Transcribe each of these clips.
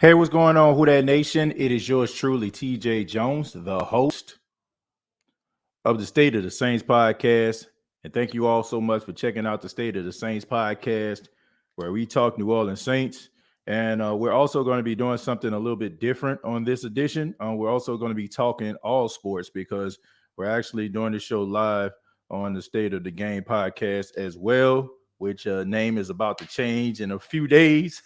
Hey, what's going on, Who That Nation? It is yours truly, TJ Jones, the host of the State of the Saints podcast. And thank you all so much for checking out the State of the Saints podcast, where we talk New Orleans Saints. And we're also going to be doing something a little bit different on this edition. We're also going to be talking all sports because we're actually doing the show live on the State of the Game podcast as well, which name is about to change in a few days.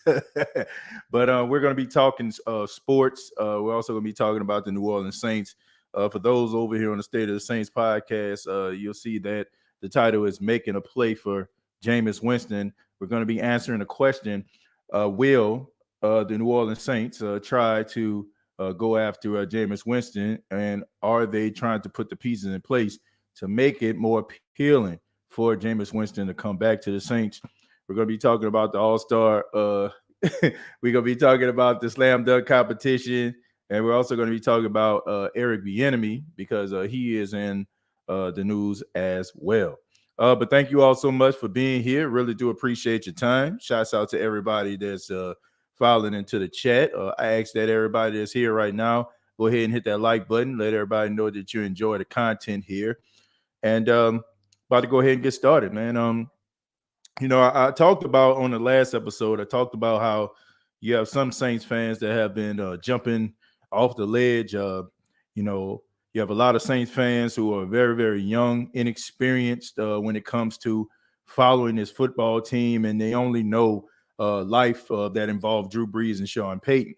But we're going to be talking sports. We're also going to be talking about the New Orleans Saints. For those over here on the State of the Saints podcast, you'll see that the title is Making a Play for Jameis Winston. We're going to be answering the question, will the New Orleans Saints try to go after Jameis Winston, and are they trying to put the pieces in place to make it more appealing for Jameis Winston to come back to the Saints? We're going to be talking about the All-Star. We're going to be talking about the slam dunk competition. And we're also going to be talking about Eric Bieniemy because he is in the news as well. But thank you all so much for being here. Really do appreciate your time. Shouts out to everybody that's filing into the chat. I ask that everybody that's here right now, go ahead and hit that like button. Let everybody know that you enjoy the content here. And about to go ahead and get started, man. I talked about on the last episode, I talked about how you have some Saints fans that have been jumping off the ledge. You have a lot of Saints fans who are very, very young, inexperienced when it comes to following this football team, and they only know life that involved Drew Brees and Sean Payton.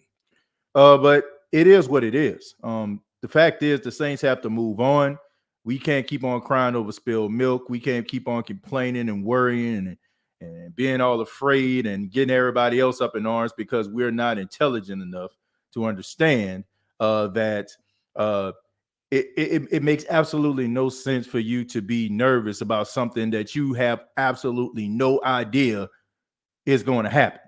But it is what it is. The fact is the Saints have to move on. We can't keep on crying over spilled milk. We can't keep on complaining and worrying and being all afraid and getting everybody else up in arms because we're not intelligent enough to understand that it makes absolutely no sense for you to be nervous about something that you have absolutely no idea is going to happen.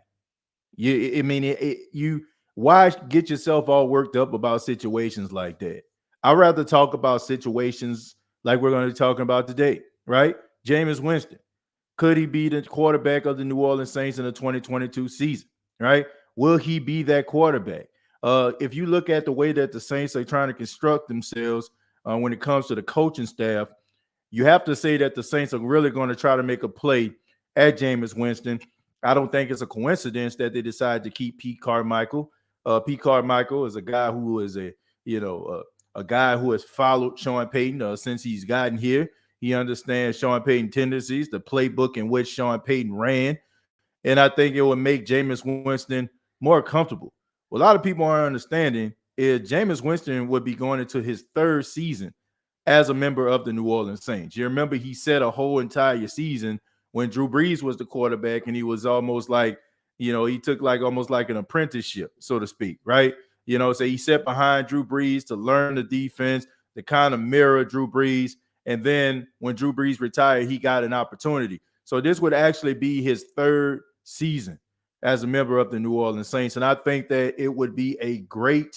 Why get yourself all worked up about situations like that? I'd rather talk about situations like we're going to be talking about today, right? Jameis Winston. Could he be the quarterback of the New Orleans Saints in the 2022 season, right? Will he be that quarterback? If you look at the way that the Saints are trying to construct themselves when it comes to the coaching staff, you have to say that the Saints are really going to try to make a play at Jameis Winston. I don't think it's a coincidence that they decided to keep Pete Carmichael. Pete Carmichael is a guy who is a guy who has followed Sean Payton since he's gotten here. He understands Sean Payton tendencies, the playbook in which Sean Payton ran. And I think it would make Jameis Winston more comfortable. What a lot of people aren't understanding is Jameis Winston would be going into his third season as a member of the New Orleans Saints. You remember he set a whole entire season when Drew Brees was the quarterback, and he was almost like, he took like almost like an apprenticeship, so to speak, right? So he sat behind Drew Brees to learn the defense, to kind of mirror Drew Brees. And then when Drew Brees retired, he got an opportunity. So this would actually be his third season as a member of the New Orleans Saints. And I think that it would be a great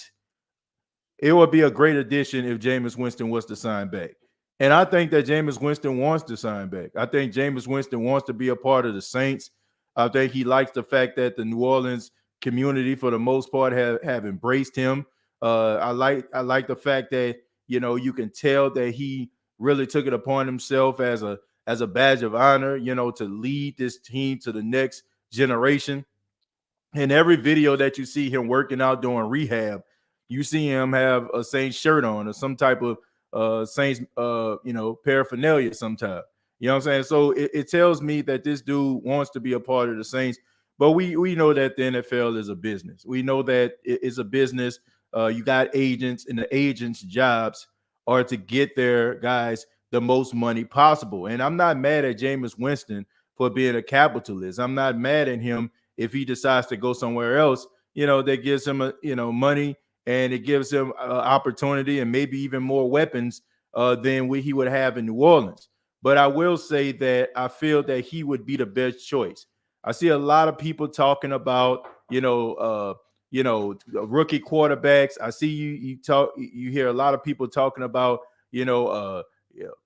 addition if Jameis Winston was to sign back. And I think that Jameis Winston wants to sign back. I think Jameis Winston wants to be a part of the Saints. I think he likes the fact that the New Orleans community, for the most part, have embraced him. I like the fact that, you can tell that he really took it upon himself as a badge of honor, to lead this team to the next generation. And every video that you see him working out doing rehab, you see him have a Saints shirt on or some type of Saints, paraphernalia sometime. You know what I'm saying? So it tells me that this dude wants to be a part of the Saints. But we know that the NFL is a business. We know that it's a business. You got agents, and the agents' jobs are to get their guys the most money possible. And I'm not mad at Jameis Winston for being a capitalist. I'm not mad at him if he decides to go somewhere else, that gives him money, and it gives him opportunity and maybe even more weapons than he would have in New Orleans. But I will say that I feel that he would be the best choice. I see a lot of people talking about, rookie quarterbacks. I see you hear a lot of people talking about,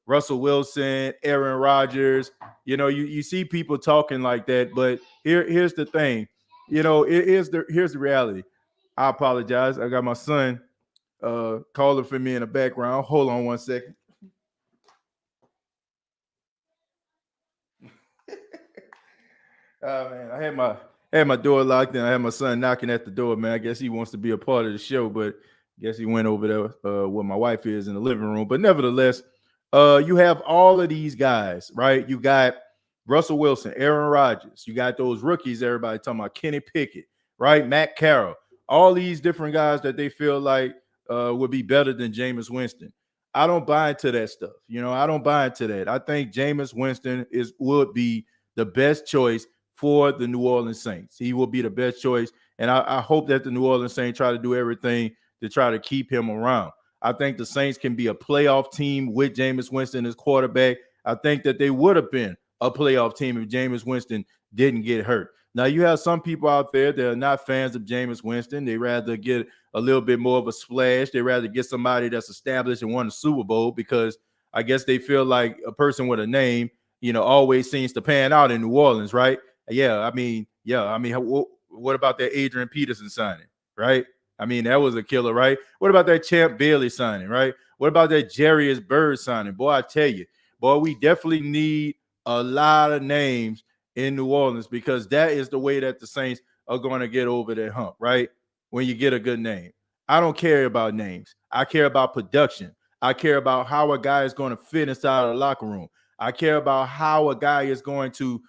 Russell Wilson, Aaron Rodgers. You see people talking like that. But here's the thing. Here's the reality. I apologize. I got my son calling for me in the background. Hold on 1 second. Oh man, I had my door locked and I had my son knocking at the door, man. I guess he wants to be a part of the show, but I guess he went over there where my wife is in the living room. But nevertheless, you have all of these guys, right? You got Russell Wilson, Aaron Rodgers. You got those rookies, everybody talking about Kenny Pickett, right? Matt Carroll. All these different guys that they feel like would be better than Jameis Winston. I don't buy into that stuff. I don't buy into that. I think Jameis Winston would be the best choice for the New Orleans Saints. He will be the best choice. And I hope that the New Orleans Saints try to do everything to try to keep him around. I think the Saints can be a playoff team with Jameis Winston as quarterback. I think that they would have been a playoff team if Jameis Winston didn't get hurt. Now, you have some people out there that are not fans of Jameis Winston. They rather get a little bit more of a splash. They rather get somebody that's established and won a Super Bowl because I guess they feel like a person with a name, always seems to pan out in New Orleans, right? I mean, what about that Adrian Peterson signing, right? I mean, that was a killer, right? What about that Champ Bailey signing, right? What about that Jarius Byrd signing? Boy, I tell you, we definitely need a lot of names in New Orleans because that is the way that the Saints are going to get over their hump, right? When you get a good name. I don't care about names. I care about production. I care about how a guy is going to fit inside of the locker room. I care about how a guy is going to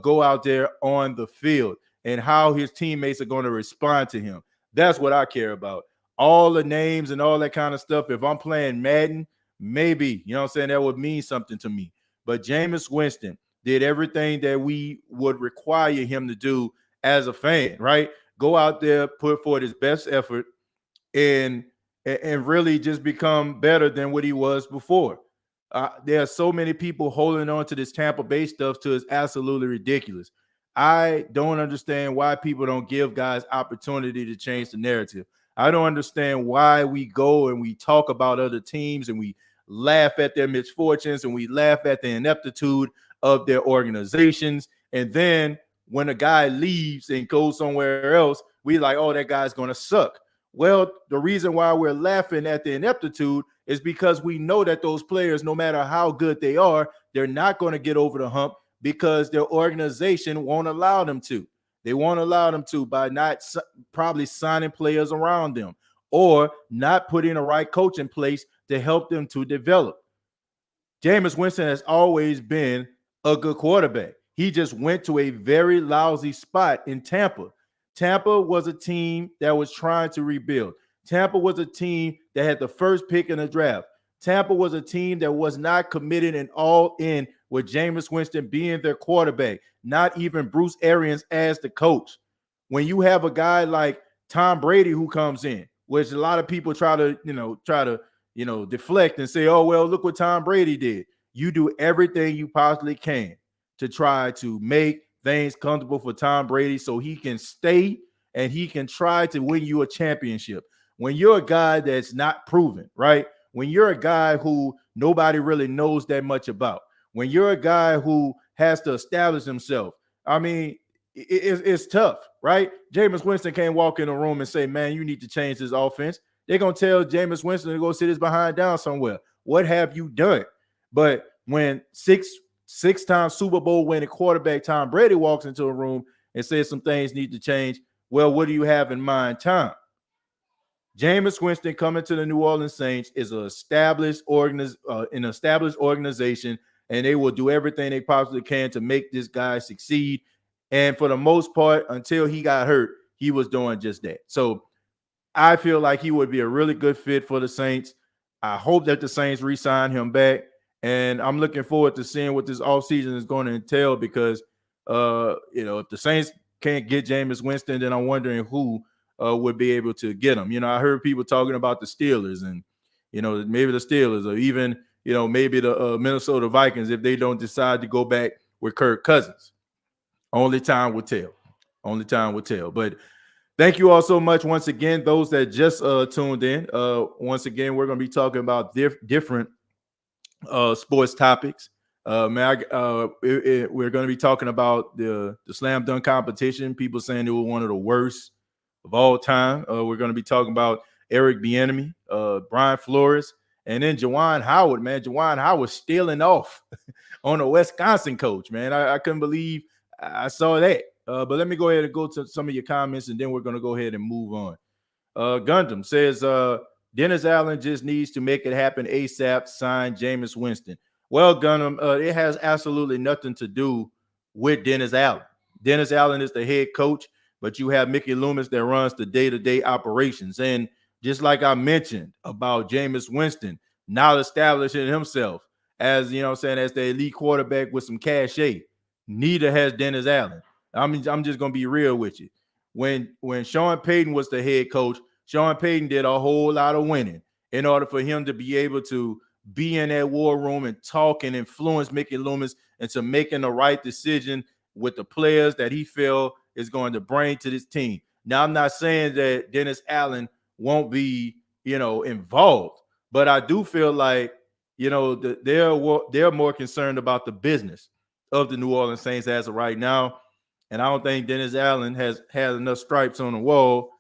go out there on the field and how his teammates are going to respond to him. That's what I care about. All the names and all that kind of stuff. If I'm playing Madden, maybe, that would mean something to me. But Jameis Winston did everything that we would require him to do as a fan, right? Go out there, put forth his best effort, and really just become better than what he was before. There are so many people holding on to this Tampa Bay stuff till it's absolutely ridiculous. I don't understand why people don't give guys opportunity to change the narrative. I don't understand why we go and we talk about other teams and we laugh at their misfortunes and we laugh at the ineptitude of their organizations. And then when a guy leaves and goes somewhere else, we like, oh, that guy's going to suck. Well, the reason why we're laughing at the ineptitude is because we know that those players, no matter how good they are, they're not going to get over the hump because their organization won't allow them to. They won't allow them to by not probably signing players around them or not putting the right coach in place to help them to develop. Jameis Winston has always been a good quarterback. He just went to a very lousy spot in Tampa. Tampa was a team that was trying to rebuild. Tampa was a team that had the first pick in the draft. Tampa was a team that was not committed and all in with Jameis Winston being their quarterback, not even Bruce Arians as the coach. When you have a guy like Tom Brady who comes in, which a lot of people try to deflect and say, oh, well, look what Tom Brady did. You do everything you possibly can to try to make things comfortable for Tom Brady so he can stay and he can try to win you a championship. When you're a guy that's not proven, right? When you're a guy who nobody really knows that much about, when you're a guy who has to establish himself, I mean, it's tough, right? Jameis Winston can't walk in a room and say, man, you need to change this offense. They're going to tell Jameis Winston to go sit his behind down somewhere. What have you done? But when six-time Super Bowl winning quarterback Tom Brady walks into a room and says some things need to change, well, what do you have in mind, Tom? Jameis Winston coming to the New Orleans Saints is an established organization, and they will do everything they possibly can to make this guy succeed. And for the most part, until he got hurt, he was doing just that. So I feel like he would be a really good fit for the Saints. I hope that the Saints re-sign him back. And I'm looking forward to seeing what this offseason is going to entail because, if the Saints can't get Jameis Winston, then I'm wondering who would be able to get him. I heard people talking about the Steelers and, maybe the Steelers or even, maybe the Minnesota Vikings if they don't decide to go back with Kirk Cousins. Only time will tell. Only time will tell. But thank you all so much once again, those that just tuned in. Once again, we're going to be talking about different sports topics. We're going to be talking about the slam dunk competition. People saying it was one of the worst of all time. We're going to be talking about Eric Bieniemy, Brian Flores, and then Juwan Howard, man. Juwan Howard stealing off on a Wisconsin coach, man. I couldn't believe I saw that. But let me go ahead and go to some of your comments, and then we're going to go ahead and move on. Gundam says Dennis Allen just needs to make it happen ASAP, sign Jameis Winston. Well, Gundam, it has absolutely nothing to do with Dennis Allen. Dennis Allen is the head coach, but you have Mickey Loomis that runs the day-to-day operations. And just like I mentioned about Jameis Winston now establishing himself as, as the elite quarterback with some cachet, neither has Dennis Allen. I'm just going to be real with you. When Sean Payton was the head coach, Sean Payton did a whole lot of winning in order for him to be able to be in that war room and talk and influence Mickey Loomis into making the right decision with the players that he feel is going to bring to this team. Now, I'm not saying that Dennis Allen won't be, involved, but I do feel like, they're more concerned about the business of the New Orleans Saints as of right now. And I don't think Dennis Allen has had enough stripes on the wall,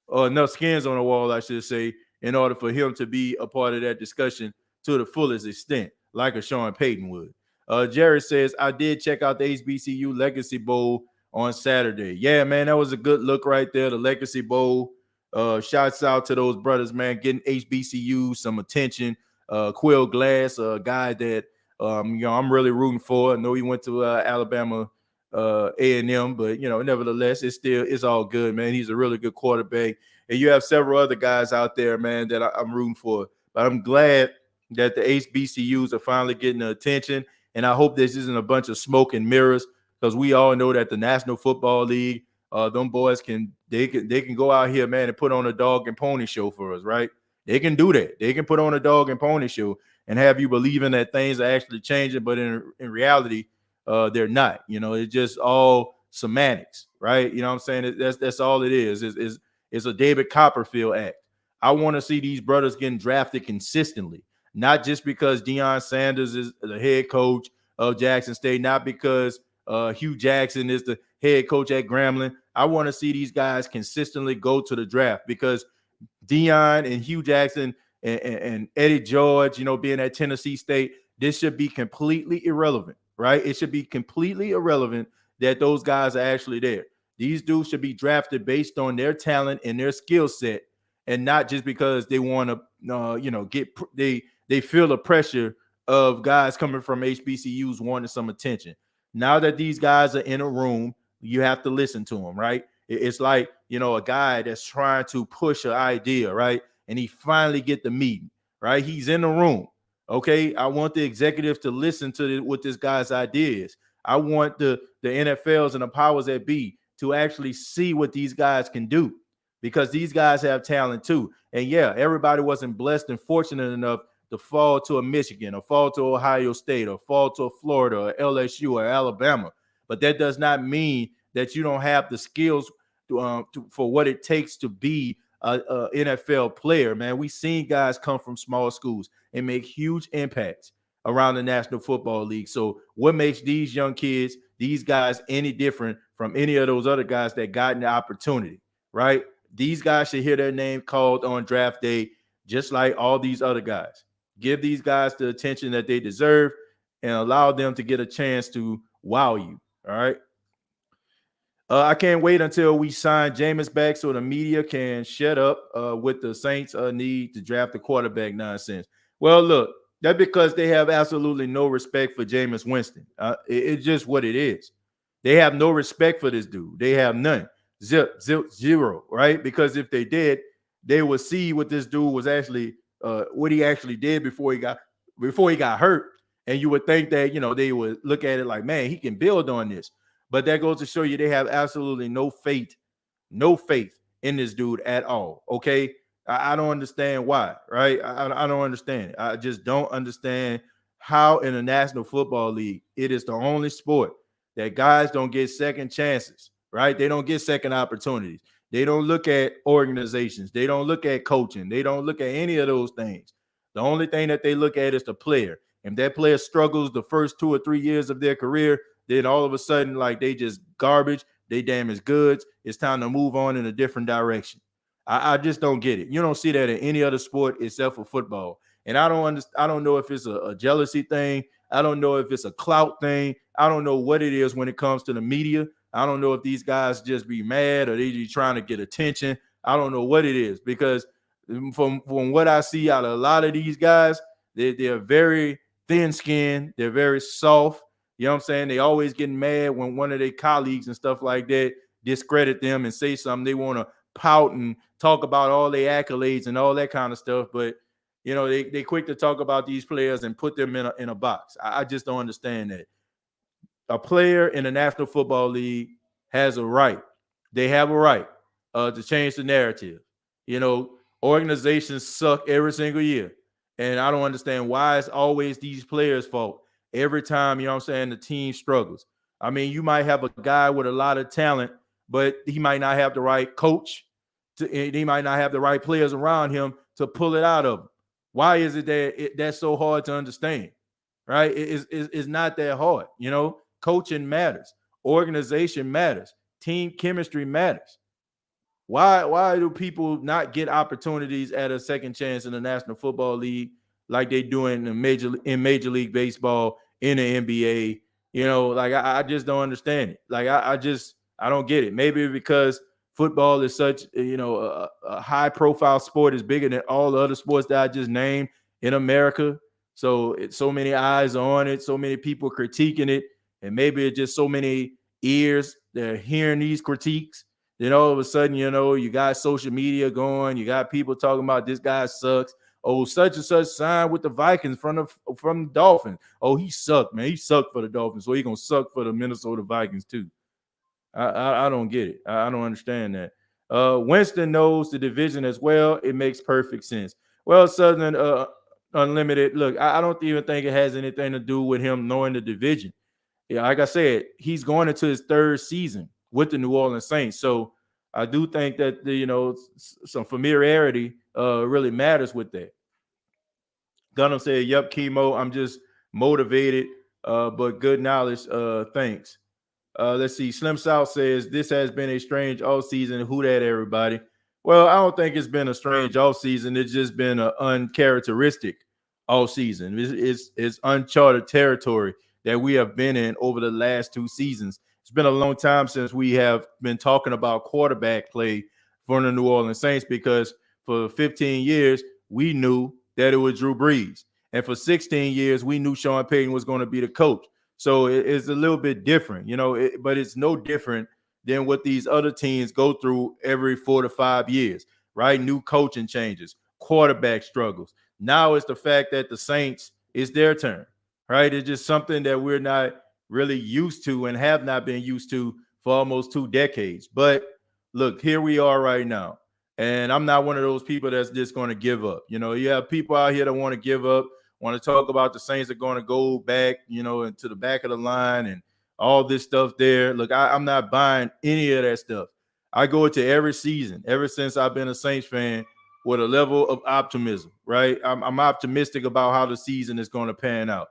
or enough skins on the wall, I should say, in order for him to be a part of that discussion to the fullest extent, like a Sean Payton would. Jerry says, I did check out the HBCU Legacy Bowl on Saturday. Yeah, man, that was a good look right there, the Legacy Bowl. Shouts out to those brothers, man, getting HBCU some attention. Quill Glass, a guy that, I'm really rooting for. I know he went to Alabama A&M, but nevertheless, it's all good, man. He's a really good quarterback, and you have several other guys out there, man, that I'm rooting for. But I'm glad that the HBCUs are finally getting the attention, and I hope this isn't a bunch of smoke and mirrors, because we all know that the National Football League, them boys can go out here, man, and put on a dog and pony show for us, right? They can do that. They can put on a dog and pony show and have you believing that things are actually changing, but in reality, they're not. It's just all semantics, right? You know what I'm saying? That's all it is. It's a David Copperfield act. I want to see these brothers getting drafted consistently, not just because Deion Sanders is the head coach of Jackson State, not because Hugh Jackson is the head coach at Grambling. I want to see these guys consistently go to the draft, because Deion and Hugh Jackson and Eddie George, being at Tennessee State, this should be completely irrelevant, right? It should be completely irrelevant that those guys are actually there. These dudes should be drafted based on their talent and their skill set, and not just because they want to, they feel the pressure of guys coming from HBCUs wanting some attention. Now that these guys are in a room, you have to listen to them, right? It's like, a guy that's trying to push an idea, right? And he finally get the meeting, right? He's in the room. Okay, I want the executives to listen to what this guy's idea is. I want the NFLs and the powers that be to actually see what these guys can do, because these guys have talent too. And yeah, everybody wasn't blessed and fortunate enough to fall to a Michigan or fall to Ohio State or fall to a Florida or LSU or Alabama. But that does not mean that you don't have the skills for what it takes to be a NFL player, man. We've seen guys come from small schools and make huge impacts around the National Football League. So what makes these young kids, these guys, any different from any of those other guys that got the opportunity, right? These guys should hear their name called on draft day, just like all these other guys. Give these guys the attention that they deserve and allow them to get a chance to wow you, all right? I can't wait until we sign Jameis back so the media can shut up with the Saints need to draft the quarterback nonsense. Well, look, that's because they have absolutely no respect for Jameis Winston. It's just what it is. They have no respect for this dude. They have none. Zero, right? Because if they did, they would see what this dude was actually, what he actually did before he got hurt. And you would think that, they would look at it like, man, he can build on this. But that goes to show you they have absolutely no faith in this dude at all. Okay. I don't understand why, right? I don't understand it. I just don't understand how in the National Football League, it is the only sport that guys don't get second chances, right? They don't get second opportunities. They don't look at organizations. They don't look at coaching. They don't look at any of those things. The only thing that they look at is the player. If that player struggles the first 2 or 3 years of their career, then all of a sudden, like, they just garbage. they damaged goods. It's time to move on in a different direction. I just don't get it. You don't see that in any other sport except for football. And I don't know if it's a jealousy thing. I don't know if it's a clout thing. I don't know what it is when it comes to the media. I don't know if these guys just be mad or they just trying to get attention. I don't know what it is, because from what I see out of a lot of these guys, they're very thin-skinned. They're very soft. You know what I'm saying? They always getting mad when one of their colleagues and stuff like that discredit them and say something. They want to pout and talk about all their accolades and all that kind of stuff. But, they quick to talk about these players and put them in a box. I just don't understand that. A player in the National Football League has a right. They have a right to change the narrative. Organizations suck every single year. And I don't understand why it's always these players' fault every time, the team struggles. I mean, you might have a guy with a lot of talent, but he might not have the right coach. He might not have the right players around him to pull it out of him. Why is it that that's so hard to understand? Right? It's not that hard. Coaching matters. Organization matters. Team chemistry matters. Why do people not get opportunities at a second chance in the National Football League like they do in Major League Baseball, in the NBA? I just don't understand it. I don't get it. Maybe because football is such a high profile sport, is bigger than all the other sports that I just named in America. So it's so many eyes on it, so many people critiquing it, and maybe it's just so many ears that are hearing these critiques. Then all of a sudden, you got social media going. You got people talking about this guy sucks. Oh, such and such signed with the Vikings from the Dolphins. Oh, he sucked, man. He sucked for the Dolphins, so he gonna suck for the Minnesota Vikings too. I don't get it. I don't understand that. Winston knows the division as well. It makes perfect sense. Well, Southern Unlimited, look, I don't even think it has anything to do with him knowing the division. Yeah, like I said, he's going into his third season with the New Orleans Saints. So I do think that some familiarity really matters with that. Dunham said, "Yep, chemo. I'm just motivated, but good knowledge. Thanks." Let's see. Slim South says, "This has been a strange offseason. Who that, everybody?" Well, I don't think it's been a strange offseason. It's just been an uncharacteristic offseason. It's uncharted territory that we have been in over the last 2 seasons. It's been a long time since we have been talking about quarterback play for the New Orleans Saints, because for 15 years, we knew that it was Drew Brees. And for 16 years, we knew Sean Payton was going to be the coach. So it's a little bit different, but it's no different than what these other teams go through every 4 to 5 years, right? New coaching changes, quarterback struggles. Now it's the fact that the Saints, it's their turn, right? It's just something that we're not really used to and have not been used to for almost 2 decades. But look, here we are right now. And I'm not one of those people that's just going to give up. You have people out here that want to give up, want to talk about the Saints are going to go back, into the back of the line and all this stuff there. Look, I'm not buying any of that stuff. I go into every season, ever since I've been a Saints fan, with a level of optimism, right? I'm optimistic about how the season is going to pan out.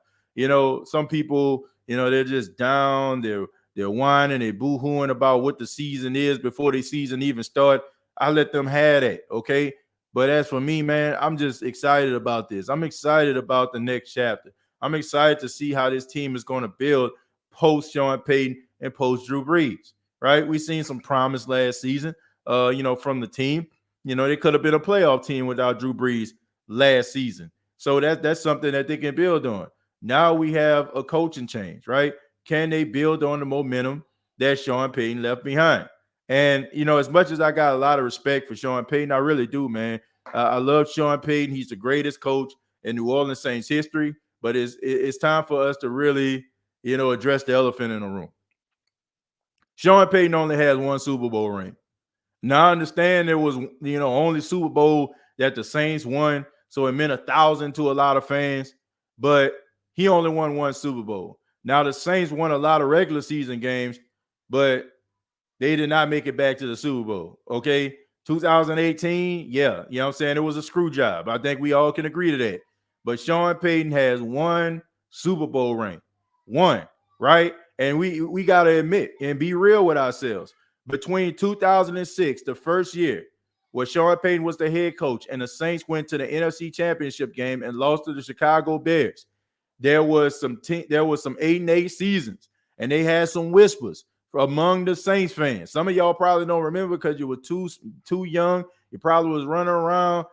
Some people, they're just down. They're whining, they're boo-hooing about what the season is before the season even start. I let them have it, okay? But as for me, man, I'm just excited about this. I'm excited about the next chapter. I'm excited to see how this team is going to build post Sean Payton and post Drew Brees, right? We seen some promise last season, from the team. They could have been a playoff team without Drew Brees last season. So that's something that they can build on. Now we have a coaching change, right? Can they build on the momentum that Sean Payton left behind? And, as much as I got a lot of respect for Sean Payton, I really do, man. I love Sean Payton. He's the greatest coach in New Orleans Saints history. But it's time for us to really, address the elephant in the room. Sean Payton only has 1 Super Bowl ring. Now, I understand there was, only Super Bowl that the Saints won. So it meant 1,000 to a lot of fans. But he only won 1 Super Bowl. Now, the Saints won a lot of regular season games, but they did not make it back to the Super Bowl, okay? 2018, yeah, you know what I'm saying? It was a screw job. I think we all can agree to that. But Sean Payton has 1 Super Bowl ring. 1, right? And we got to admit and be real with ourselves. Between 2006, the first year where Sean Payton was the head coach, and the Saints went to the NFC Championship game and lost to the Chicago Bears, there was some 8-8 seasons, and they had some whispers among the Saints fans. Some of y'all probably don't remember because you were too young. You probably was running around,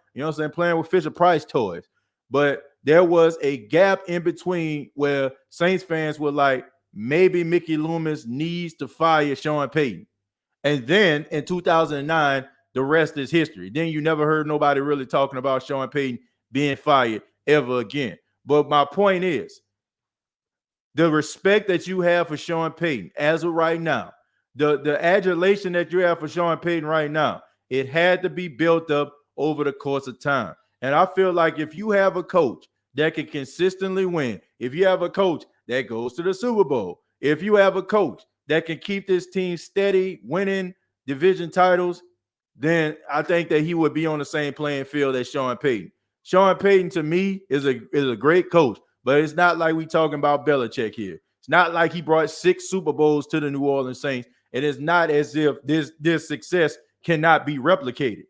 playing with Fisher Price toys. But there was a gap in between where Saints fans were like, maybe Mickey Loomis needs to fire Sean Payton. And then in 2009, the rest is history. Then you never heard nobody really talking about Sean Payton being fired ever again. But my point is, the respect that you have for Sean Payton as of right now, the adulation that you have for Sean Payton right now, it had to be built up over the course of time. And I feel like if you have a coach that can consistently win, if you have a coach that goes to the Super Bowl, if you have a coach that can keep this team steady, winning division titles, then I think that he would be on the same playing field as Sean Payton. Sean Payton, to me, is a great coach, but it's not like we talking about Belichick here. It's not like he brought 6 Super Bowls to the New Orleans Saints. It is not as if this success cannot be replicated.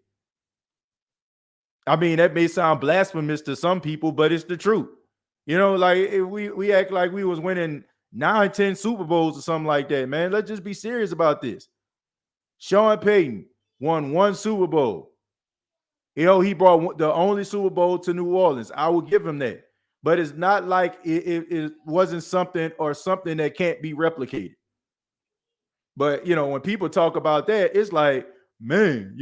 I mean, that may sound blasphemous to some people, but it's the truth. Like if we act like we was winning 9, 10 Super Bowls or something like that, man. Let's just be serious about this. Sean Payton won 1 Super Bowl. He brought the only Super Bowl to New Orleans. I will give him that. But it's not like it wasn't something that can't be replicated. But, when people talk about that, it's like, man,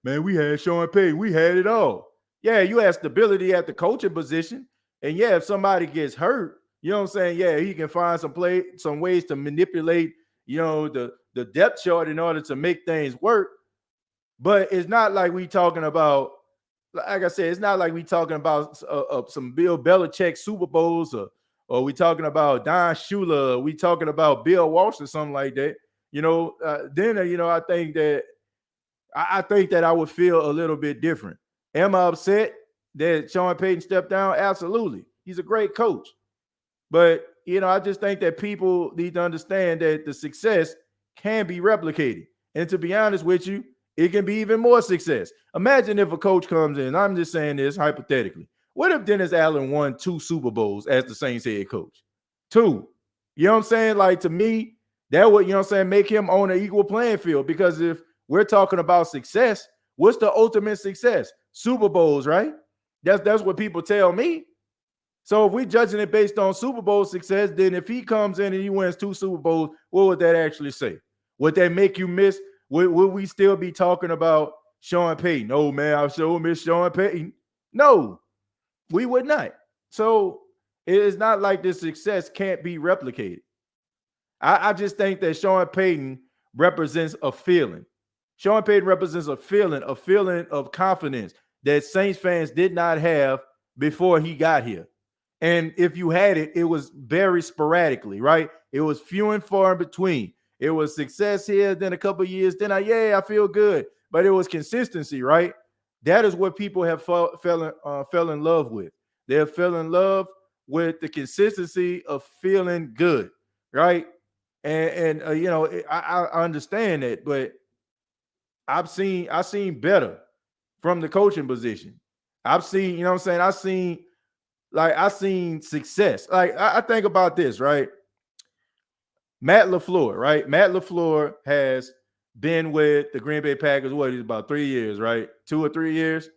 we had Sean Payton. We had it all. Yeah, you had stability at the coaching position. And, yeah, if somebody gets hurt, yeah, he can find some ways to manipulate, the depth chart in order to make things work. But it's not like we talking about, like I said, it's not like we talking about some Bill Belichick Super Bowls or we talking about Don Shula, or we talking about Bill Walsh or something like that. I think that I would feel a little bit different. Am I upset that Sean Payton stepped down? Absolutely. He's a great coach. But, I just think that people need to understand that the success can be replicated. And to be honest with you, it can be even more success. Imagine if a coach comes in, I'm just saying this hypothetically. What if Dennis Allen won 2 Super Bowls as the Saints head coach? 2. You know what I'm saying? Like, to me, that would, make him on an equal playing field. Because if we're talking about success, what's the ultimate success? Super Bowls, right? That's what people tell me. So if we're judging it based on Super Bowl success, then if he comes in and he wins 2 Super Bowls, what would that actually say? Would that make you miss? Would we still be talking about Sean Payton? Oh, man, I sure miss Sean Payton. No, we would not. So it is not like this success can't be replicated. I just think that Sean Payton represents a feeling. Sean Payton represents a feeling of confidence that Saints fans did not have before he got here. And if you had it, it was very sporadically, right? It was few and far in between. It was success here, then a couple of years, then I feel good. But it was consistency, right? That is what people have fell in love with. They have fell in love with the consistency of feeling good, right? And I understand that, but I've seen better from the coaching position. I've seen, I've seen success. Like I think about this, right? Matt LaFleur, right? Matt LaFleur has been with the Green Bay Packers, what is about 3 years, right? 2 or 3 years.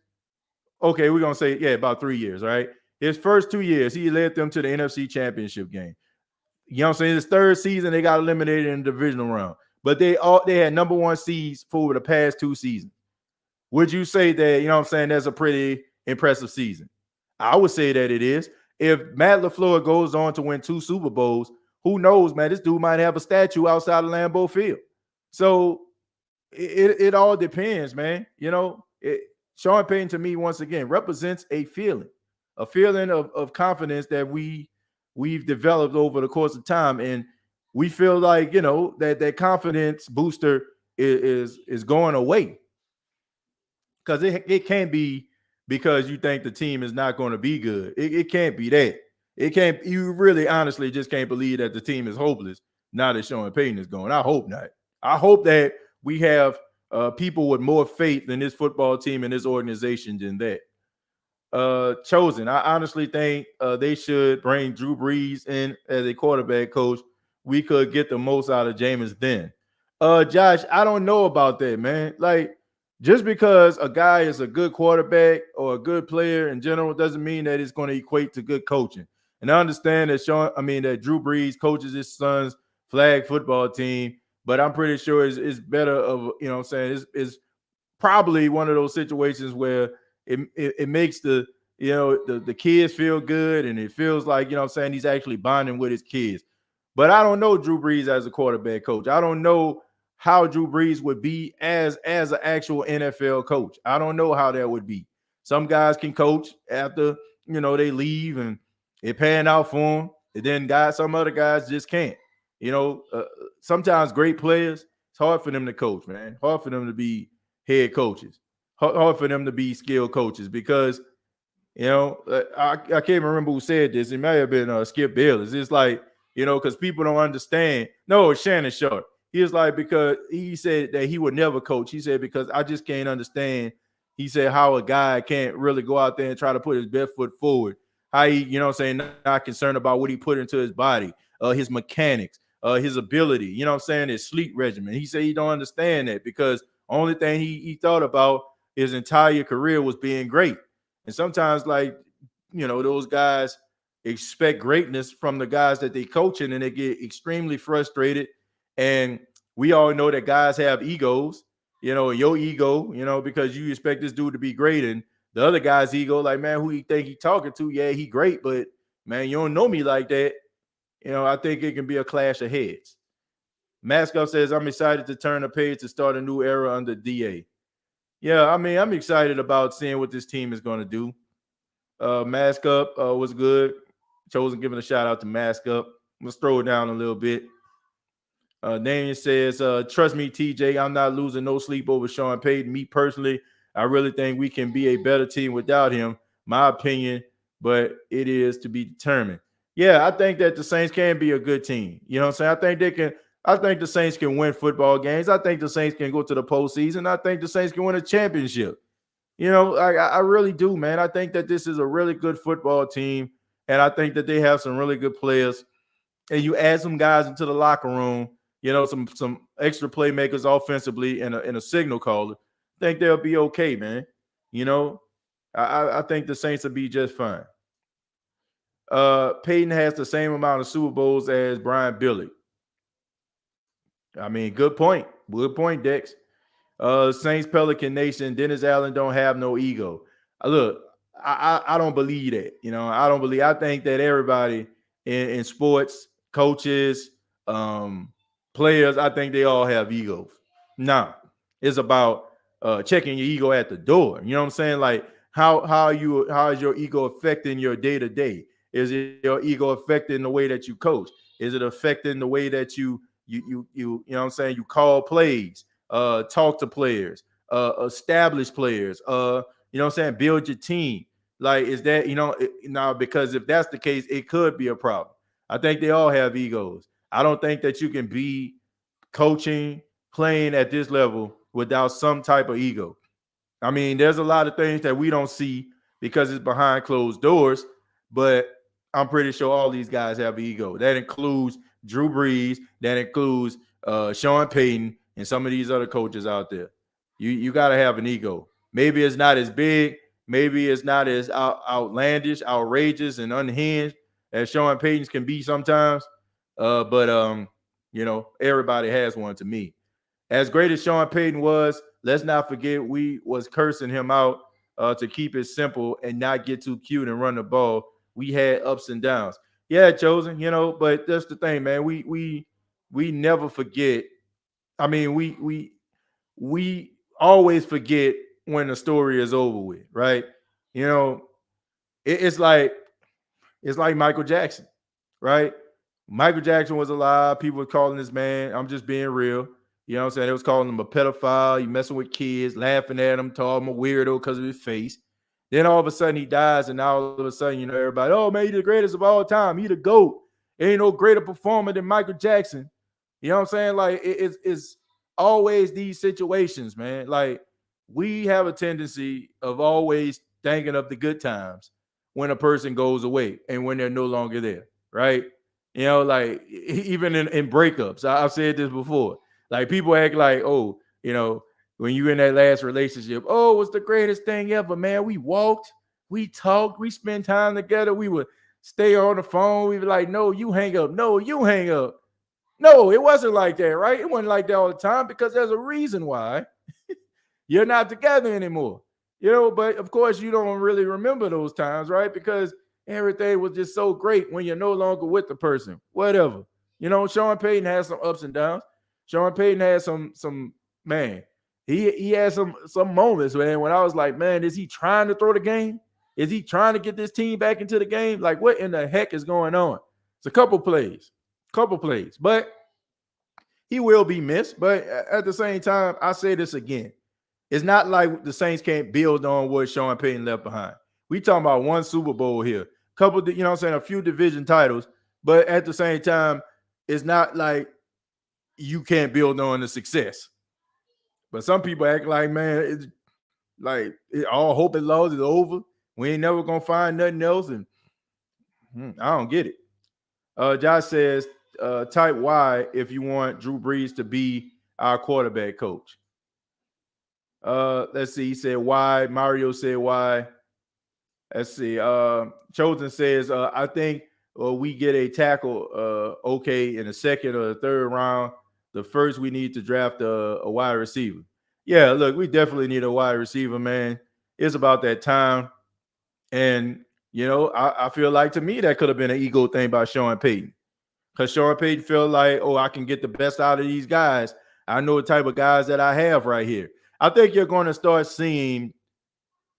Okay, we're going to say, about 3 years, right? His first 2 years, he led them to the NFC Championship game. You know what I'm saying? His third season, they got eliminated in the divisional round. But they had number 1 seeds for the past 2 seasons. Would you say that, that's a pretty impressive season? I would say that it is. If Matt LaFleur goes on to win 2 Super Bowls, who knows, man? This dude might have a statue outside of Lambeau Field. So it all depends, man. Sean Payton, to me, once again, represents a feeling of confidence that we've developed over the course of time. And we feel like, that confidence booster is going away. Because it can't be because you think the team is not going to be good. It can't be that. It can't. You really, honestly, just can't believe that the team is hopeless now that Sean Payton is gone. I hope not. I hope that we have people with more faith in this football team and this organization than that. Chosen. I honestly think they should bring Drew Brees in as a quarterback coach. We could get the most out of Jameis then. Josh, I don't know about that, man. Like, just because a guy is a good quarterback or a good player in general doesn't mean that it's going to equate to good coaching. And I understand that that Drew Brees coaches his son's flag football team, but I'm pretty sure it's better of, what I'm saying, it's probably one of those situations where it makes the kids feel good, and it feels like, what I'm saying, he's actually bonding with his kids. But I don't know Drew Brees as a quarterback coach. I don't know how Drew Brees would be as an actual NFL coach. I don't know how that would be. Some guys can coach after they leave and it pan out for them, and then some other guys just can't. Sometimes great players, it's hard for them to coach, man. Hard for them to be head coaches. Hard for them to be skilled coaches because I can't remember who said this. It may have been Skip Bayless. It's like, because people don't understand. No, it's Shannon Sharp. He was like, because he said that he would never coach. He said, because I just can't understand. He said how a guy can't really go out there and try to put his best foot forward. How he, not concerned about what he put into his body, his mechanics, his ability, his sleep regimen. He said he don't understand that because only thing he thought about his entire career was being great. And sometimes, like, those guys expect greatness from the guys that they coaching, and they get extremely frustrated. And we all know that guys have egos, your ego, because you expect this dude to be great. And the other guy's ego, like, man, who you think he talking to? Yeah, he great, but man, you don't know me like that. I think it can be a clash of heads. Mascot says, I'm excited to turn the page to start a new era under DA. Yeah, I mean, I'm excited about seeing what this team is going to do. Mask Up was good. Chosen giving a shout out to Mask Up. Let's throw it down a little bit. Daniel says, trust me, TJ, I'm not losing no sleep over Sean Payton. Me personally, I really think we can be a better team without him. My opinion, but it is to be determined. Yeah, I think that the Saints can be a good team. You know what I'm saying? I think the Saints can win football games. I think the Saints can go to the postseason. I think the Saints can win a championship. I really do, man. I think that this is a really good football team, and I think that they have some really good players. And you add some guys into the locker room, some extra playmakers offensively and a signal caller. I think they'll be okay, man. I think the Saints will be just fine. Payton has the same amount of Super Bowls as Brian Billick. I mean, good point. Good point, Dex. Saints Pelican Nation, Dennis Allen don't have no ego. Look, I don't believe that. I think that everybody in sports, coaches, players, I think they all have egos. Now, it's about checking your ego at the door. You know what I'm saying? Like, how is your ego affecting your day-to-day? Is it your ego affecting the way that you coach? Is it affecting the way that you know what I'm saying, you call plays, talk to players, establish players, you know what I'm saying, build your team? Like, is that, now, because if that's the case, it could be a problem. I think they all have egos. I don't think that you can be coaching, playing at this level without some type of ego. I mean, there's a lot of things that we don't see because it's behind closed doors, but I'm pretty sure all these guys have ego. That includes Drew Brees, that includes Sean Payton, and some of these other coaches out there. You got to have an ego. Maybe it's not as big, maybe it's not as outlandish, outrageous, and unhinged as Sean Payton's can be sometimes. But everybody has one to me. As great as Sean Payton was, let's not forget we was cursing him out to keep it simple and not get too cute and run the ball. We had ups and downs. Yeah, Chosen, but that's the thing, man. We never forget. I mean, we always forget when the story is over with, right? It's like Michael Jackson, right? Michael Jackson was alive. People were calling this man, I'm just being real. You know what I'm saying? They was calling him a pedophile. You messing with kids, laughing at him, calling him a weirdo because of his face. Then all of a sudden he dies, and now all of a sudden, everybody, oh man, he's the greatest of all time. He the GOAT. Ain't no greater performer than Michael Jackson. You know what I'm saying? Like it's always these situations, man. Like we have a tendency of always thinking of the good times when a person goes away and when they're no longer there, right? Like even in breakups, I've said this before. Like people act like, oh, when you in that last relationship, oh, it's the greatest thing ever, man. We walked, we talked, we spent time together. We would stay on the phone. We were like, no, you hang up. No, you hang up. No, it wasn't like that, right? It wasn't like that all the time because there's a reason why you're not together anymore. But of course you don't really remember those times, right? Because everything was just so great when you're no longer with the person. Whatever. Sean Payton has some ups and downs. Sean Payton has some man. He had some moments, man, when I was like, man, is he trying to throw the game? Is he trying to get this team back into the game? Like, what in the heck is going on? It's a couple plays. But he will be missed. But at the same time, I say this again. It's not like the Saints can't build on what Sean Payton left behind. We talking about one Super Bowl here, a few division titles. But at the same time, it's not like you can't build on the success. But some people act like, man, it's like all hope and loss is over. We ain't never gonna find nothing else, and I don't get it. Josh says, type Y if you want Drew Brees to be our quarterback coach. Let's see. He said why. Mario said why. Let's see. Chosen says, I think we get a tackle okay in the second or the third round. The first we need to draft a wide receiver. Yeah, look, we definitely need a wide receiver, man. It's about that time. And, I feel like to me that could have been an ego thing by Sean Payton. Because Sean Payton felt like, oh, I can get the best out of these guys. I know the type of guys that I have right here. I think you're going to start seeing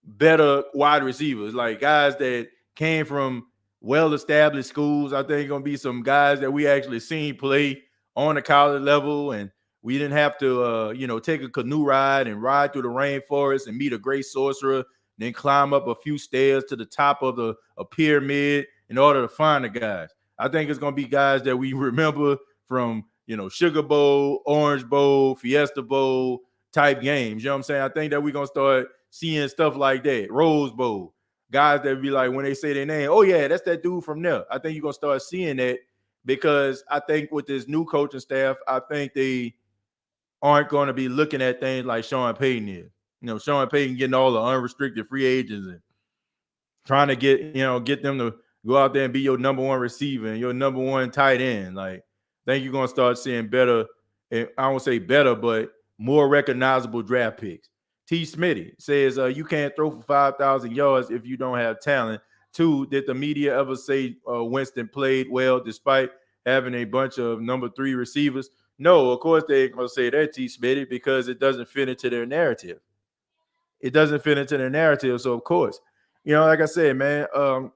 better wide receivers, like guys that came from well-established schools. I think going to be some guys that we actually seen play on the college level, and we didn't have to, take a canoe ride and ride through the rainforest and meet a great sorcerer, then climb up a few stairs to the top of a pyramid in order to find the guys. I think it's going to be guys that we remember from, Sugar Bowl, Orange Bowl, Fiesta Bowl type games. You know what I'm saying? I think that we're going to start seeing stuff like that. Rose Bowl. Guys that be like, when they say their name, oh, yeah, that's that dude from there. I think you're going to start seeing that because I think with this new coaching staff, I think they aren't going to be looking at things like Sean Payton is. Sean Payton getting all the unrestricted free agents and trying to get them to go out there and be your number one receiver and your number one tight end. Like, I think you're going to start seeing better, and I won't say better, but more recognizable draft picks. T. Smitty says, you can't throw for 5,000 yards if you don't have talent. 2, did the media ever say Winston played well despite having a bunch of number 3 receivers? No, of course they ain't going to say that, T. Smitty, because it doesn't fit into their narrative. So, of course, like I said, man, a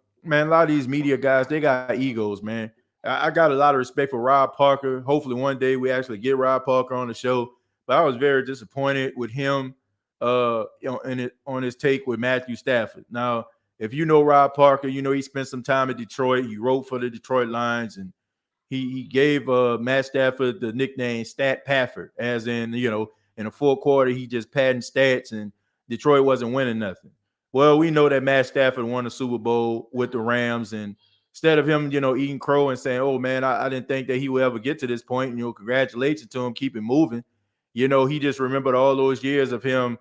lot of these media guys, they got egos, man. I got a lot of respect for Rob Parker. Hopefully one day we actually get Rob Parker on the show. But I was very disappointed with him, on his take with Matthew Stafford. Now, if you know Rob Parker, he spent some time in Detroit. He wrote for the Detroit Lions, and he gave Matt Stafford the nickname Stat Pafford, as in, in the fourth quarter, he just padding stats and Detroit wasn't winning nothing. Well, we know that Matt Stafford won the Super Bowl with the Rams, and instead of him, eating crow and saying, oh, man, I didn't think that he would ever get to this point, congratulations to him, keep it moving. He just remembered all those years of him,